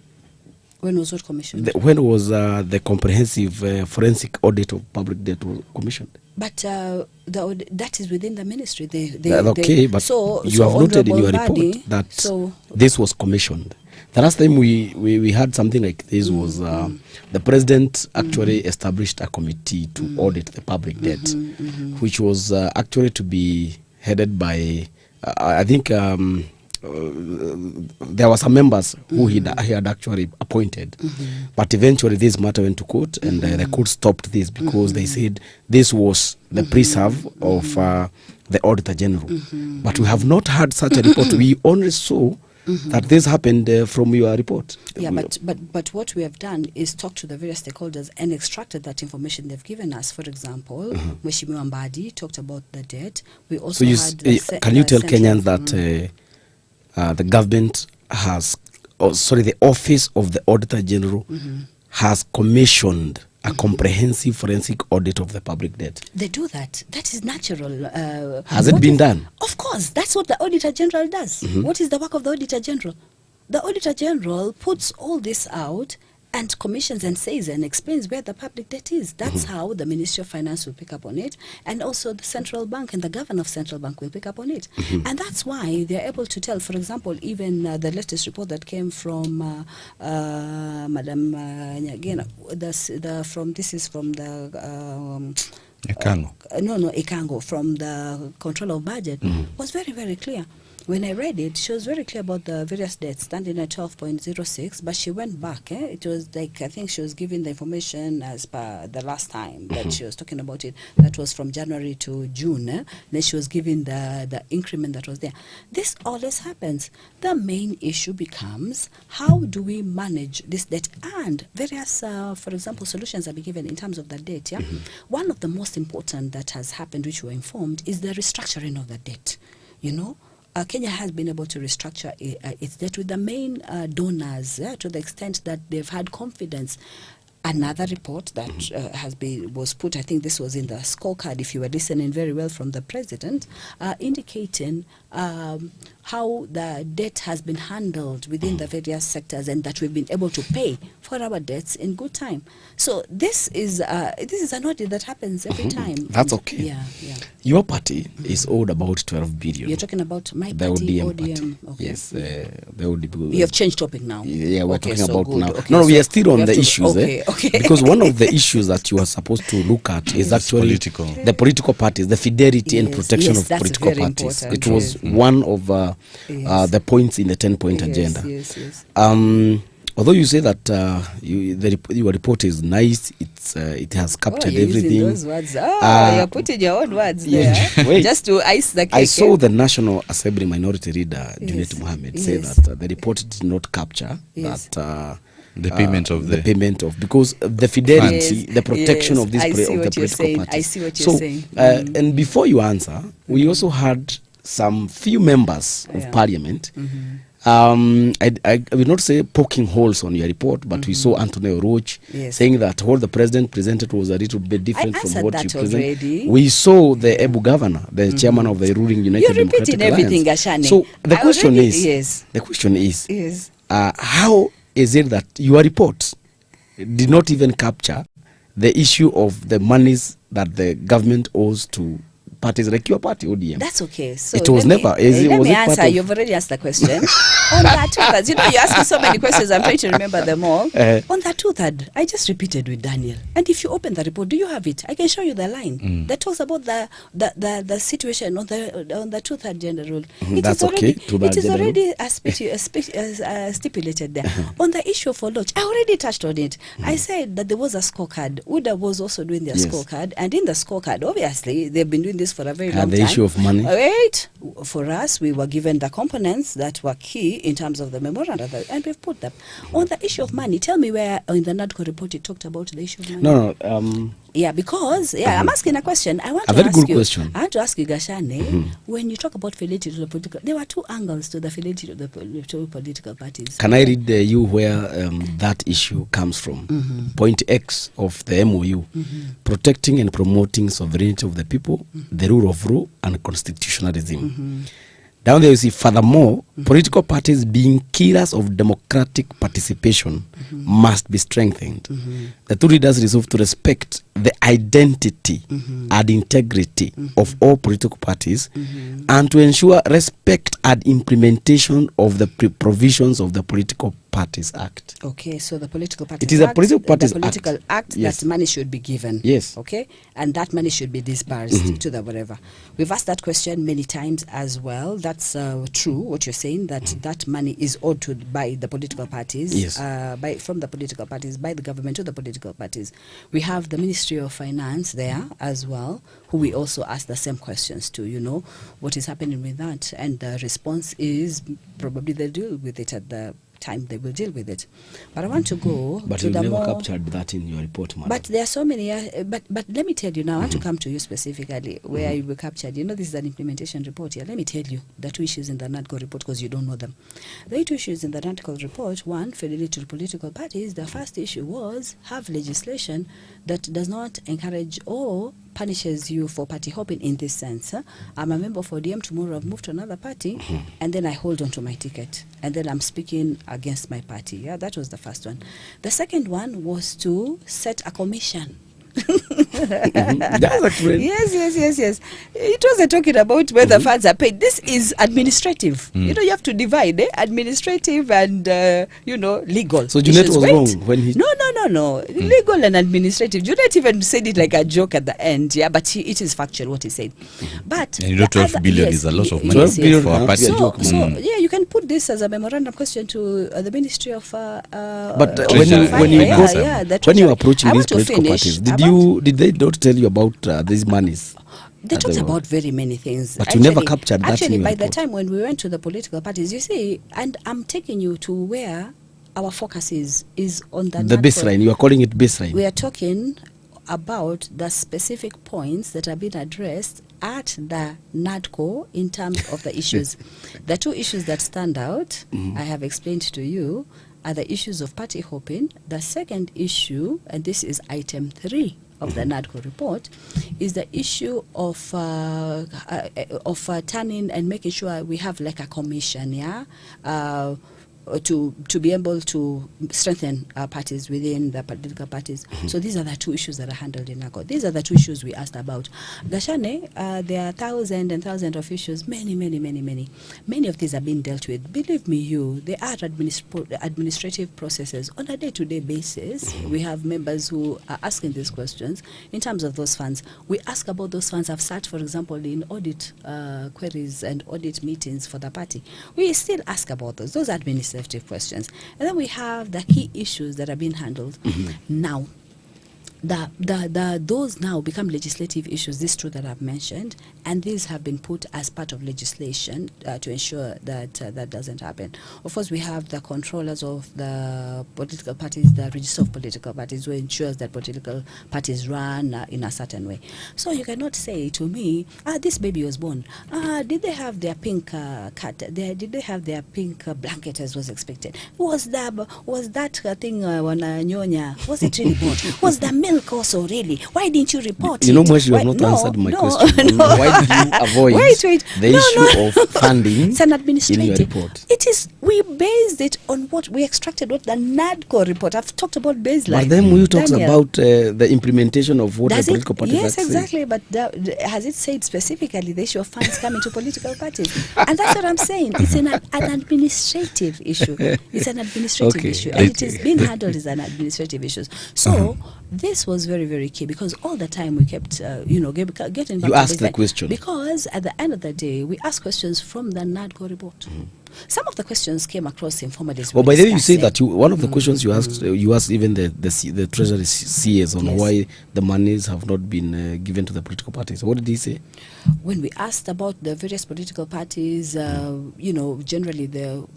When was what commissioned? When was the comprehensive forensic audit of public debt commissioned? But that is within the ministry. But you have noted in your report that this was commissioned. The last time we had something like this was the president actually established a committee to audit the public debt, which was actually to be headed by, I think, there were some members who he had actually appointed, but eventually this matter went to court, and the court stopped this because they said this was the preserve of the Auditor General. But we have not had such a report. We only saw that this happened from your report. Yeah, but what we have done is talk to the various stakeholders and extracted that information they've given us. For example, Mheshimiwa Mbadi talked about the debt. We also can you tell Kenyans that the government has, the Office of the Auditor General has commissioned a comprehensive forensic audit of the public debt. They do that. That is natural. Has it been done? Of course. That's what the Auditor General does. What is the work of the Auditor General? The Auditor General puts all this out and commissions and says and explains where the public debt is. That's how the Ministry of Finance will pick up on it, and also the central bank and the governor of central bank will pick up on it. And that's why they're able to tell, for example, even the latest report that came from Madam Nyagena, this is from the Ekango. Ekango, from the Controller of Budget, was very, very clear. When I read it, she was very clear about the various debts standing at 12.06, but she went back. It was like, I think she was giving the information as per the last time that she was talking about it. That was from January to June. Then she was giving the increment that was there. This always happens. The main issue becomes, how do we manage this debt? And various, for example, solutions have been given in terms of the debt. Yeah? One of the most important that has happened, which we were informed, is the restructuring of the debt. You know, Kenya has been able to restructure its debt with the main donors to the extent that they've had confidence. Another report that was put, I think this was in the scorecard, if you were listening very well, from the president, indicating how the debt has been handled within the various sectors, and that we've been able to pay for our debts in good time. So this is an audit that happens every time. That's okay. Yeah. Your party is owed about 12 billion. You're talking about my The party, ODM ODM. party. Okay. Yes, the ODM. You have changed topic now. Yeah, we're talking so about good. now. Okay, No, we so are still we on have the to- issues. Okay. Because one of the issues that you are supposed to look at is actually political. the political parties, the fidelity and Yes, protection yes, of that's political very parties. important, It was one of the points in the 10-point agenda. Yes. Although you say that your report is nice, it has captured you're everything. using those words. You're putting your own words there. Wait. Just to ice the cake. I saw the National Assembly Minority Leader, Junet Mohammed, say Yes. that the report did not capture Yes. that The payment of the payment of, because the fidelity, Yes, the protection yes, of this I see of the what you're political saying. parties. I see what you're So, saying. and before you answer, we also had some few members of Yeah. Parliament. I will not say poking holes on your report, but we saw Anthony Oroch Yes. saying that what the president presented was a little bit different from answered what that you presented. already. We saw the Ebu governor, the chairman of the ruling United You're repeating Democratic everything, Alliance. Gashane. So the I question already- is, yes. the question is, Yes. how is it that your report did not even capture the issue of the monies that the government owes to parties like your party, ODM? That's okay. So It was let me- never- is it- let was me it part answer. of- You've already asked the question. On that two-thirds, you asked me so many questions. I'm trying to remember them all. On that two-third, I just repeated with Daniel. And if you open the report, do you have it? I can show you the line that talks about the situation on the two-third gender rule. It That's is already, okay, two-third it is gender already stipulated there. On the issue for launch, I already touched on it. I said that there was a scorecard. UDA was also doing their Yes. scorecard. And in the scorecard, obviously, they've been doing this for a very long the time. issue of money. Right. For us, we were given the components that were key in terms of the memorandum, and we've put them. On the issue of money, tell me where in the NADCO report it talked about the issue of money. No. Yeah, because I'm asking a question. I want A to very ask good you. question. I want to ask you, Gashane, when you talk about fidelity to the political, there were two angles to the fidelity to the political parties. Can I read you where that issue comes from? Point X of the MOU: protecting and promoting sovereignty of the people, the rule of law, and constitutionalism. Down there you see, furthermore, political parties being killers of democratic participation must be strengthened. The two leaders resolve to respect the identity and integrity of all political parties and to ensure respect and implementation of the provisions of the Political Parties Act. Okay, so the political parties It is a act, political parties the political act Yes. that money should be given. Yes. Okay, and that money should be disbursed to the whatever. We've asked that question many times as well. That's true. What you're saying, that that money is owed to by the political parties. Yes. From the political parties, by the government to the political parties. We have the Ministry of Finance there as well, who we also ask the same questions to. What is happening with that, and the response is probably they'll deal with it at the time they will deal with it. But I want to go But to you the never more... captured that in your report, madam. But there are so many, but let me tell you now, I want to come to you specifically where you were captured. You know, this is an implementation report here. Let me tell you the two issues in the NADCO report because you don't know them. The two issues in the NADCO report, one, fidelity to political parties. The first issue was have legislation that does not encourage or punishes you for party hopping in this sense. I'm a member for DM tomorrow, I've moved to another party, and then I hold on to my ticket, and then I'm speaking against my party. Yeah, that was the first one. The second one was to set a commission. That's a trend. Yes. It wasn't talking about whether funds are paid. This is administrative. You know, you have to divide administrative and legal. So Junet issues. was Wait. wrong when he... No. Legal and administrative. Junet even said it like a joke at the end. Yeah, but it is factual what he said. But And 12 billion is a lot of money 12 billion for a party. so, yeah, you can put this as a memorandum question to the Ministry of But when you were approaching I these want to political finish. parties, did they not tell you about these monies? They talked about very many things. But you never captured that in Actually, your by the report. time when we went to the political parties, you see, and I'm taking you to where our focus is on the The baseline. You are calling it baseline. We are talking about the specific points that have been addressed at the NADCO in terms of the issues. The two issues that stand out, I have explained to you, are the issues of party hopping. The second issue, and this is item 3 of the NADCO report, is the issue of turning and making sure we have like a commission, to be able to strengthen our parties within the political parties. So these are the two issues that are handled in NADCO. These are the two issues we asked about. Gashane, there are thousands and thousands of issues. Many of these are being dealt with. Believe me, they are administrative processes on a day-to-day basis. We have members who are asking these questions in terms of those funds. We ask about those funds. I've sat, for example, in audit queries and audit meetings for the party. We still ask about those. Those are administrative questions. And then we have the key issues that are being handled. Now, those now become legislative issues, these two that I've mentioned, and these have been put as part of legislation to ensure that that doesn't happen. Of course, we have the controllers of the political parties, the register of political parties, who ensures that political parties run in a certain way. So you cannot say to me, this baby was born. Did they have their pink cut? Did they have their pink blanket as was expected? Was that thing wananyonya? Was it really born? Was the milk also really? Why didn't you report You know, it? Mosh, you have not answered my question. Why did you avoid the issue of funding It's an in administrative. your report? It is. We based it on what we extracted, what the NADCO report. I've talked about baseline. But then you talks Daniel, about the implementation of what does the political parties yes, are saying. exactly. But has it said specifically the issue of funds coming to political parties? And that's what I'm saying. It's an administrative issue. It's an administrative issue, and it is being handled as an administrative issue. So this was very, very key because all the time we kept, getting back You to asked the baseline. question. Because at the end of the day, we asked questions from the NADCO report. Some of the questions came across informally. Well, by the way, you say that one of the questions you asked even the Treasury CS on why the monies have not been given to the political parties. What did he say? When we asked about the various political parties, generally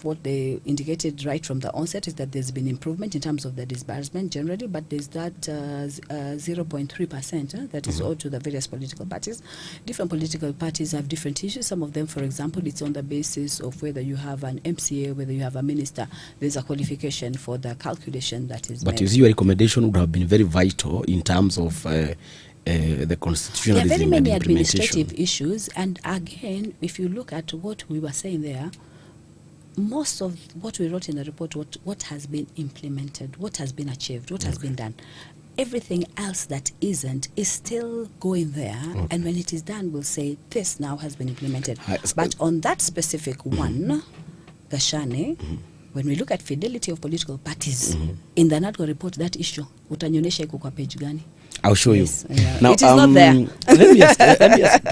what they indicated right from the onset is that there's been improvement in terms of the disbursement generally, but there's that 0.3% that is owed to the various political parties. Different political parties have different issues. Some of them, for example, it's on the basis of whether you have an MCA, whether you have a minister. There's a qualification for the calculation that is But made. you see, your recommendation would have been very vital in terms of the constitutionalism There are very many and implementation. administrative issues, and again, if you look at what we were saying there, most of what we wrote in the report, what has been implemented, what has been achieved, what has been done. Everything else that isn't is still going there, and when it is done, we'll say this now has been implemented. But on that specific one, Gashane, when we look at fidelity of political parties, in the NADCO report, that issue, utanyonyesha iko kwa page gani? I'll show Yes, you. yeah. Now, It is not there. let me ask,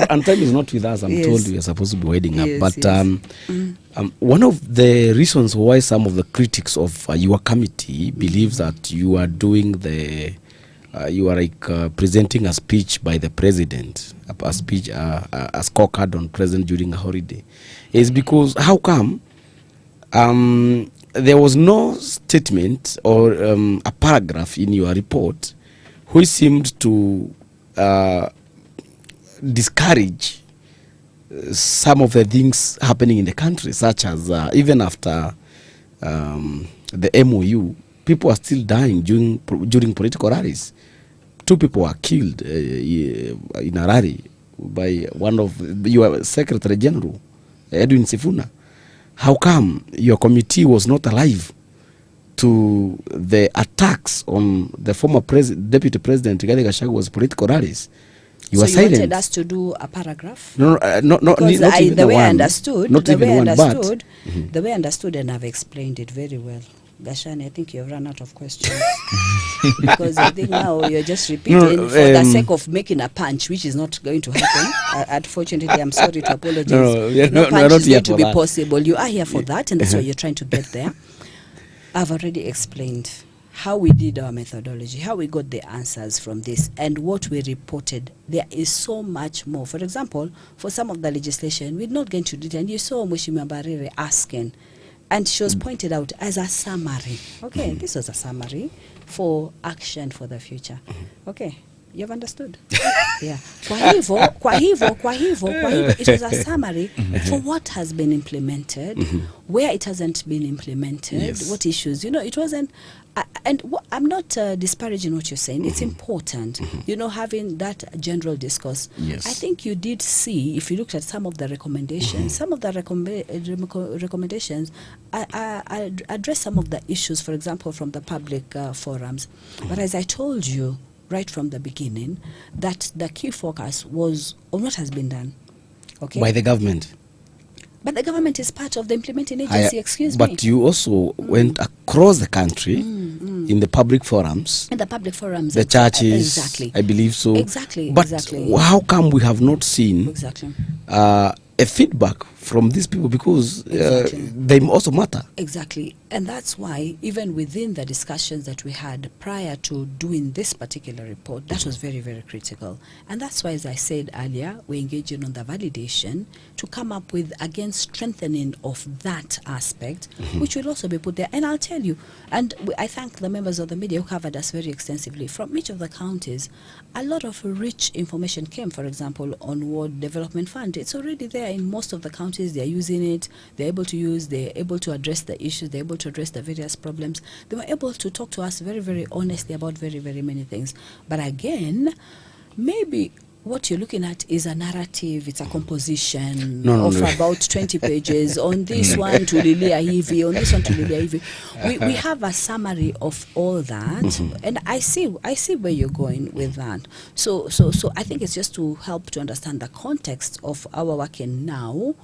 and time is not with us. I'm Yes. told we are supposed to be winding up. Yes, But yes. one of the reasons why some of the critics of your committee believes that you are doing you are presenting a speech by the president, a speech, a scorecard on president during a holiday, is because how come there was no statement or a paragraph in your report which seemed to discourage some of the things happening in the country, such as even after the MOU, people are still dying during political rallies. 2 people were killed in a rally by one of your Secretary General, Edwin Sifuna. How come your committee was not alive to the attacks on the former Deputy President Rigathi Gachagua's political rallies? You were silent. Wanted us to do a paragraph? No, because the way I understood, Mm-hmm. the way I understood, and I've explained it very well. Gashani, I think you've run out of questions. Because I think now you're just repeating for the sake of making a punch, which is not going to happen. Unfortunately, I'm sorry to apologize. No punch is going to be possible. You are here for that, and that's why you're trying to get there. I've already explained how we did our methodology, how we got the answers from this, and what we reported. There is so much more. For example, for some of the legislation, we're not going to do it, and you saw Mheshimiwa Barere asking, and she was pointed out as a summary. Okay, this was a summary for action for the future. Okay, you've understood? Yeah. Kwa hivyo, it was a summary for what has been implemented, where it hasn't been implemented, what issues. It wasn't, I'm not disparaging what you're saying. It's important, having that general discourse. Yes. I think you did see, if you looked at some of the recommendations, some of the recommendations address some of the issues, for example, from the public forums. But as I told you, right from the beginning, that the key focus was on what has been done. Okay. By the government. But the government is part of the implementing agency, excuse me. But you also went across the country in the public forums. In the public forums. The churches. Exactly. I believe so. Exactly. But how come we have not seen exactly a feedback from these people? Because they also matter. Exactly. And that's why, even within the discussions that we had prior to doing this particular report, that was very, very critical. And that's why, as I said earlier, we're engaging on the validation to come up with, again, strengthening of that aspect, which will also be put there. And I'll tell you, and I thank the members of the media who covered us very extensively. From each of the counties, a lot of rich information came, for example, on Ward Development Fund. It's already there in most of the counties. They're using it. They're able to address the issues. They're able to address the various problems. They were able to talk to us very, very honestly about very, very many things. But again, maybe what you're looking at is a narrative. It's a composition of about 20 pages. On this one to Lilia Hivi, on this one to Lilia Hivi. We have a summary of all that, and I see where you're going with that. So I think it's just to help to understand the context of our working now.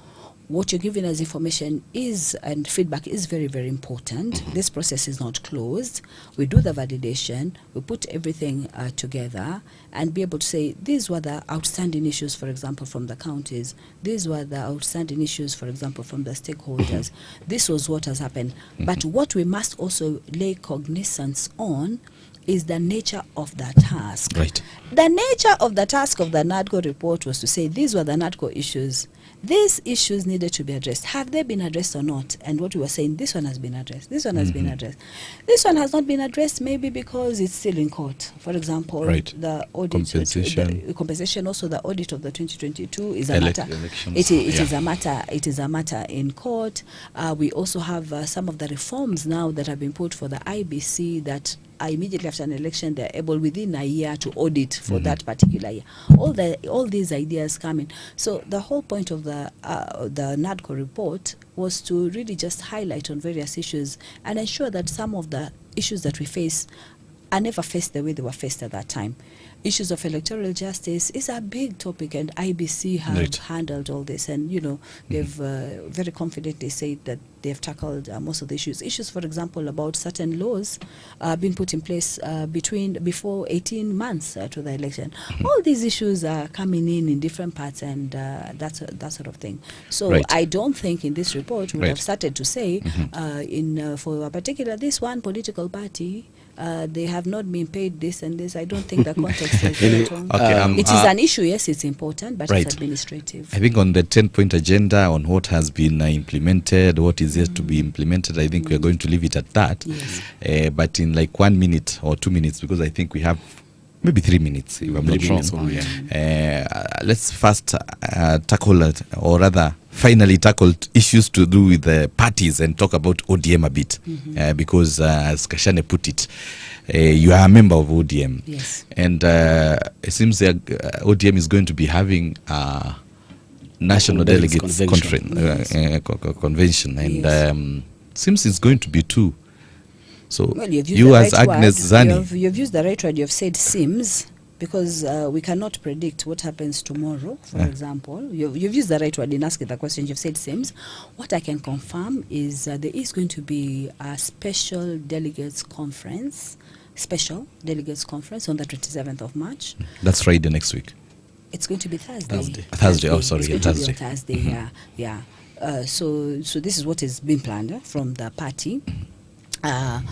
What you're giving as information is, and feedback is very, very important. This process is not closed. We do the validation, we put everything together, and be able to say, these were the outstanding issues, for example, from the counties. These were the outstanding issues, for example, from the stakeholders. This was what has happened. But what we must also lay cognizance on is the nature of the task. Right. The nature of the task of the NADCO report was to say, these were the NADCO issues. These issues needed to be addressed. Have they been addressed or not? And what we were saying, this one has been addressed. This one has been addressed. This one has not been addressed, maybe because it's still in court. For example, the audit, compensation. Also, the audit of the 2022 is a matter. It is a matter in court. We also have some of the reforms now that have been put for the IBC that immediately after an election, they're able within a year to audit for that particular year. All these ideas come in. So the whole point of the NADCO report was to really just highlight on various issues and ensure that some of the issues that we face are never faced the way they were faced at that time. Issues of electoral justice is a big topic, and IBC have handled all this, and they've very confidently said that they've tackled most of the issues. Issues, for example, about certain laws being put in place before 18 months to the election. All these issues are coming in different parts, and that sort of thing. So I don't think in this report we have started to say for a particular this one political party. They have not been paid this and this. I don't think the context is it is an issue, yes, it's important, but it's administrative. I think on the 10-point agenda on what has been implemented, what is is yet to be implemented. I think we are going to leave it at that. Yes. But in like 1 minute or 2 minutes, because I think we have maybe 3 minutes, if I'm not wrong. Let's first tackle it, or rather finally tackle issues to do with the parties and talk about ODM a bit. Because as Kashane put it, you are a member of ODM. Yes. And it seems that ODM is going to be having a National Delegates Convention. And Yes. seems it's going to be two. So Well, you've used you the as right Agnes word. Zani. You've used the right word. You've said seems, because we cannot predict what happens tomorrow, for example. You've used the right word in asking the question. You've said seems. What I can confirm is there is going to be a special delegates conference on the 27th of March. That's Friday next week. It's going to be Thursday. Thursday. Oh, sorry, It's going to be Thursday. on Thursday. Yeah. So this is what is being planned from the party. There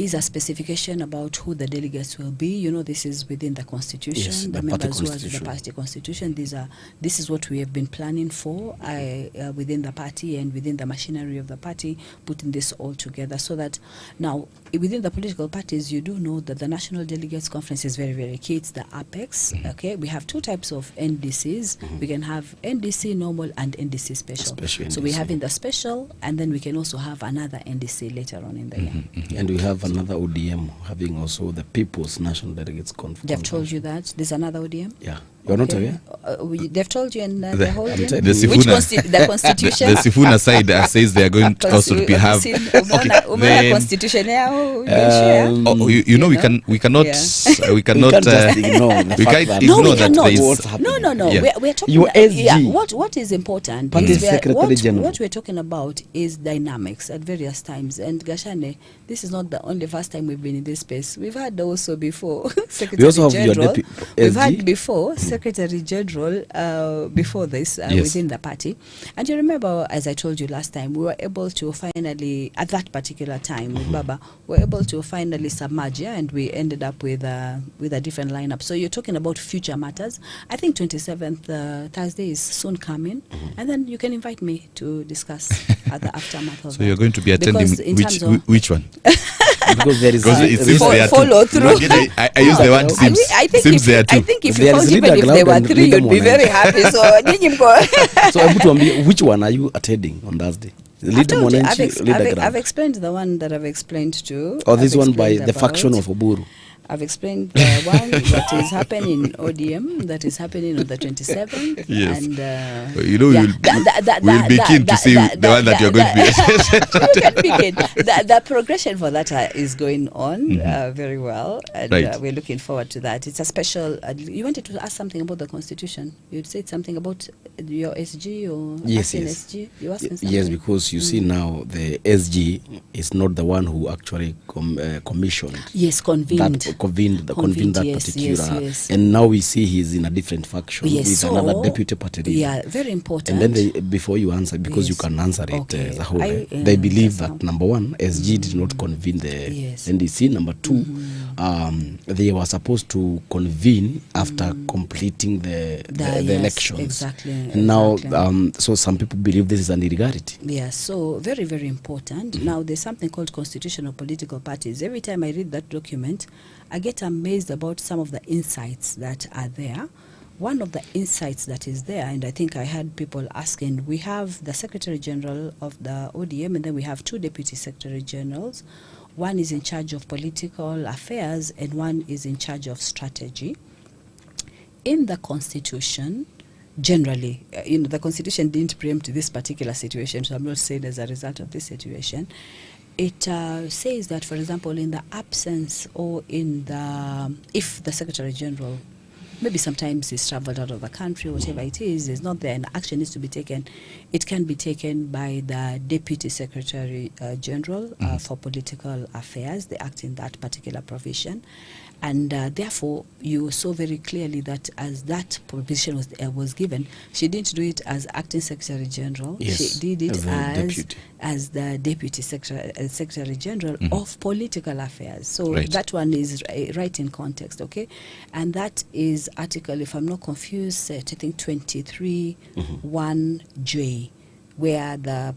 is a specification about who the delegates will be. You know, this is within the constitution. Yes, the the party members who are the constitution. party constitution. This is what we have been planning for within the party and within the machinery of the party, putting this all together so that now within the political parties, you do know that the National Delegates Conference is very, very key. It's the apex. Okay, we have two types of NDCs. We can have NDC normal and NDC special. So we NDC. have in the special, and then we can also have another NDC later on in the year. And we have another ODM having also the People's National Delegates Conference. They've told you that there's another ODM. Yeah. You're not Okay. aware? They've told you in the whole I'm thing? telling The you. Which Sifuna, the constitution? the Sifuna side says they are going to also to be have. Umeona constitution yao, you can share. Oh, you know, we cannot We can't just ignore the we fact can't that ignore No, we that cannot. there is what's happening. No. Yeah. We're talking Your SG. Yeah, what is important Party is Secretary General. what we're talking about is dynamics at various times. And Gashane, this is not the only first time we've been in this space. We've had also before Secretary We also have your General. We've SG. had before Secretary General before this Yes. within the party. And you remember, as I told you last time, we were able to finally, at that particular time with Baba, we were able to finally submerge, and we ended up with a different lineup. So you're talking about future matters. I think 27th Thursday is soon coming, and then you can invite me to discuss at the aftermath of So that. you're going to be attending Because in terms of- which one? Because there is Because it seems Fo- there are two. follow through. I use the word seems. I think Seems if, there are two. I think if There you is found leader even if ground there were and three, leader you'd be Mwananchi. very happy. So nyinyi mko. So hebu tuambie, which one are you attending on Thursday? I've told you, Leader I've ground. explained the one that I've explained to. Or this I've one by explained the faction about. of Oburu. I've explained the one that is happening in ODM, that is happening on the 27th. Yes. And, You know, we'll be keen to see the one that you're going to be. You can begin. The progression for that is going on very well, and Right. we're looking forward to that. It's a special. You wanted to ask something about the constitution. You said something about your SG or Yes, asking yes. SG. You asking something? Yes, because you see now the SG is not the one who actually commissioned. Yes, convened. That convened that yes, particular, yes. and now we see he's in a different faction Yes, with so, another deputy party leader. Yeah, very important. And then before you answer, because you Yes. can answer it Okay. as a whole, I- they believe that's that number one, SG did not convene the Yes. NDC. Number two, they were supposed to convene after completing the Yes, elections. exactly, And now, exactly. so some people believe this is an irregularity. Yeah, so very, very important. Now, there's something called constitutional political parties. Every time I read that document, I get amazed about some of the insights that are there. One of the insights that is there, and I think I had people asking, we have the Secretary General of the ODM, and then we have two Deputy Secretary Generals. One is in charge of political affairs, and one is in charge of strategy. In the Constitution, generally, the Constitution didn't preempt this particular situation, so I'm not saying as a result of this situation. It says that, for example, in the absence or if the Secretary General, maybe sometimes he's traveled out of the country, whatever it is not there and action needs to be taken, it can be taken by the Deputy Secretary General for Political Affairs. They act in that particular provision. And therefore, you saw very clearly that as that provision was given, she didn't do it as acting Secretary General. Yes, She did it as the deputy. the Deputy Secretary General of Political Affairs. So Right. that one is right in context, okay? And that is article, if I'm not confused, I think 23 1J where the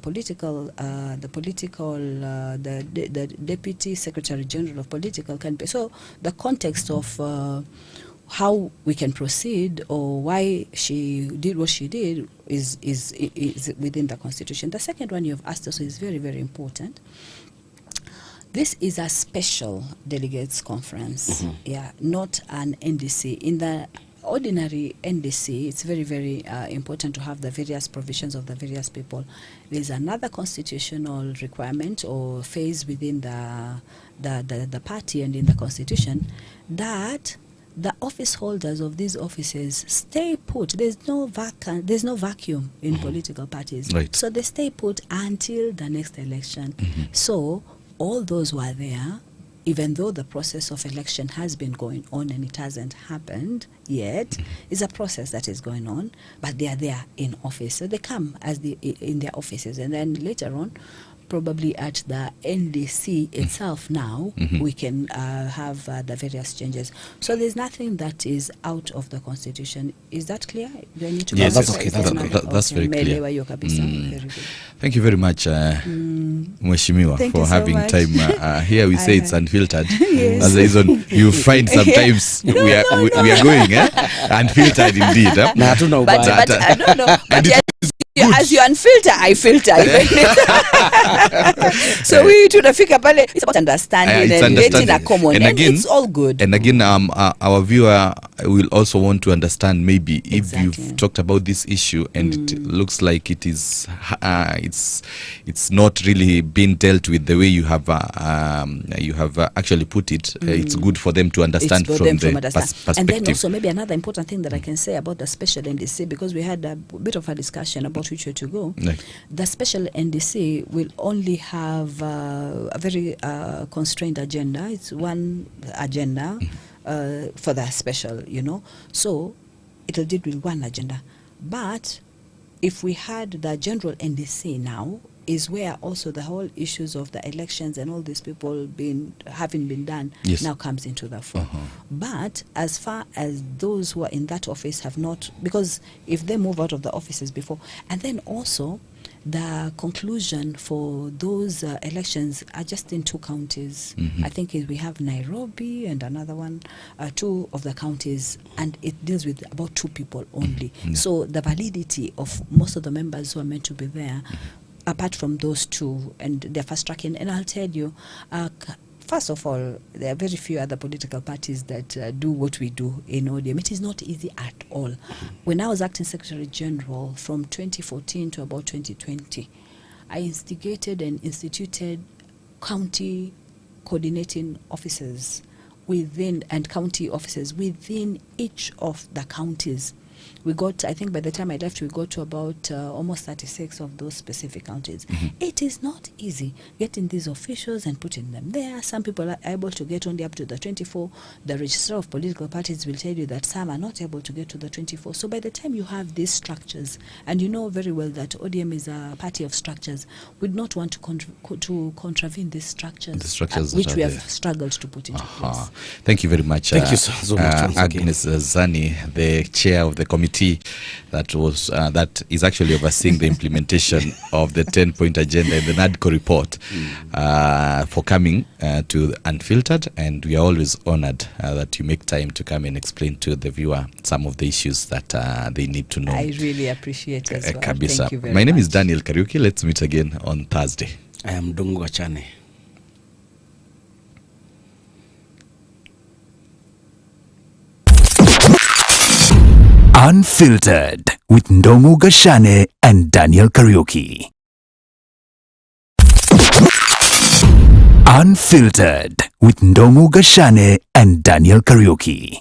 Deputy Secretary General of Political can be. So the context of how we can proceed or why she did what she did is within the Constitution. The second one you have asked us is very, very important. This is a special delegates conference, not an NDC. In the ordinary NDC, it's very, very important to have the various provisions of the various people. There's another constitutional requirement or phase within the party and in the Constitution that the office holders of these offices stay put. There's no vacuum in political parties. Right. So they stay put until the next election. So all those who are there, even though the process of election has been going on and it hasn't happened yet, it's a process that is going on, but they are there in office. So they come as in their offices, and then later on, probably at the NDC itself now, we can have the various changes. So there's nothing that is out of the Constitution. Is that clear? Do I need to Yes, that's okay. That's very clear. Very good. Thank you very much, Mheshimiwa, Thank for you so having much. time. Here we say it's unfiltered. Yes. As a reason, you find sometimes we are going unfiltered indeed. Na hatuna But ubaya. I don't know. But as you unfilter, I filter. So we tunafika pale. It's about understanding and getting a common. And again, it's all good. And again, our viewer will also want to understand maybe if Exactly. you've talked about this issue and it looks like it is it's not really being dealt with the way you have actually put it. It's good for them to understand It's for from them the to understand. perspective. And then also maybe another important thing that I can say about the special NDC, because we had a bit of a discussion about which way to go. Right. The special NDC will only have a very constrained agenda. It's one agenda for the special, So it'll deal with one agenda. But if we had the general NDC now, is where also the whole issues of the elections and all these people having been done now comes into the fore. But as far as those who are in that office have not, because if they move out of the offices before, and then also the conclusion for those elections are just in 2 counties. I think we have Nairobi and another one, 2 of the counties, and it deals with about 2 people only. So the validity of most of the members who are meant to be there, apart from those 2 and their fast tracking, and I'll tell you, first of all, there are very few other political parties that do what we do in ODM. It is not easy at all. When I was acting Secretary General from 2014 to about 2020, I instigated and instituted county coordinating officers and county officers within each of the counties. We got, I think by the time I left, we got to about almost 36 of those specific counties. It is not easy getting these officials and putting them there. Some people are able to get only up to the 24. The registrar of political parties will tell you that some are not able to get to the 24. So by the time you have these structures, and you know very well that ODM is a party of structures, we'd not want to contravene these structures, which we have struggled to put into place. Thank you very much. Thank you so much. Agnes Zani, the chair of the committee that is actually overseeing the implementation of the 10-point agenda in the NADCO report, for coming to Unfiltered, and we are always honored that you make time to come and explain to the viewer some of the issues that they need to know. I really appreciate it as well. Kabisa. Thank you very My name much. is Daniel Kariuki. Let's meet again on Thursday. I am Dongo Achane. Unfiltered with Ndongo Gashane and Daniel Kariuki. Unfiltered with Ndongo Gashane and Daniel Kariuki.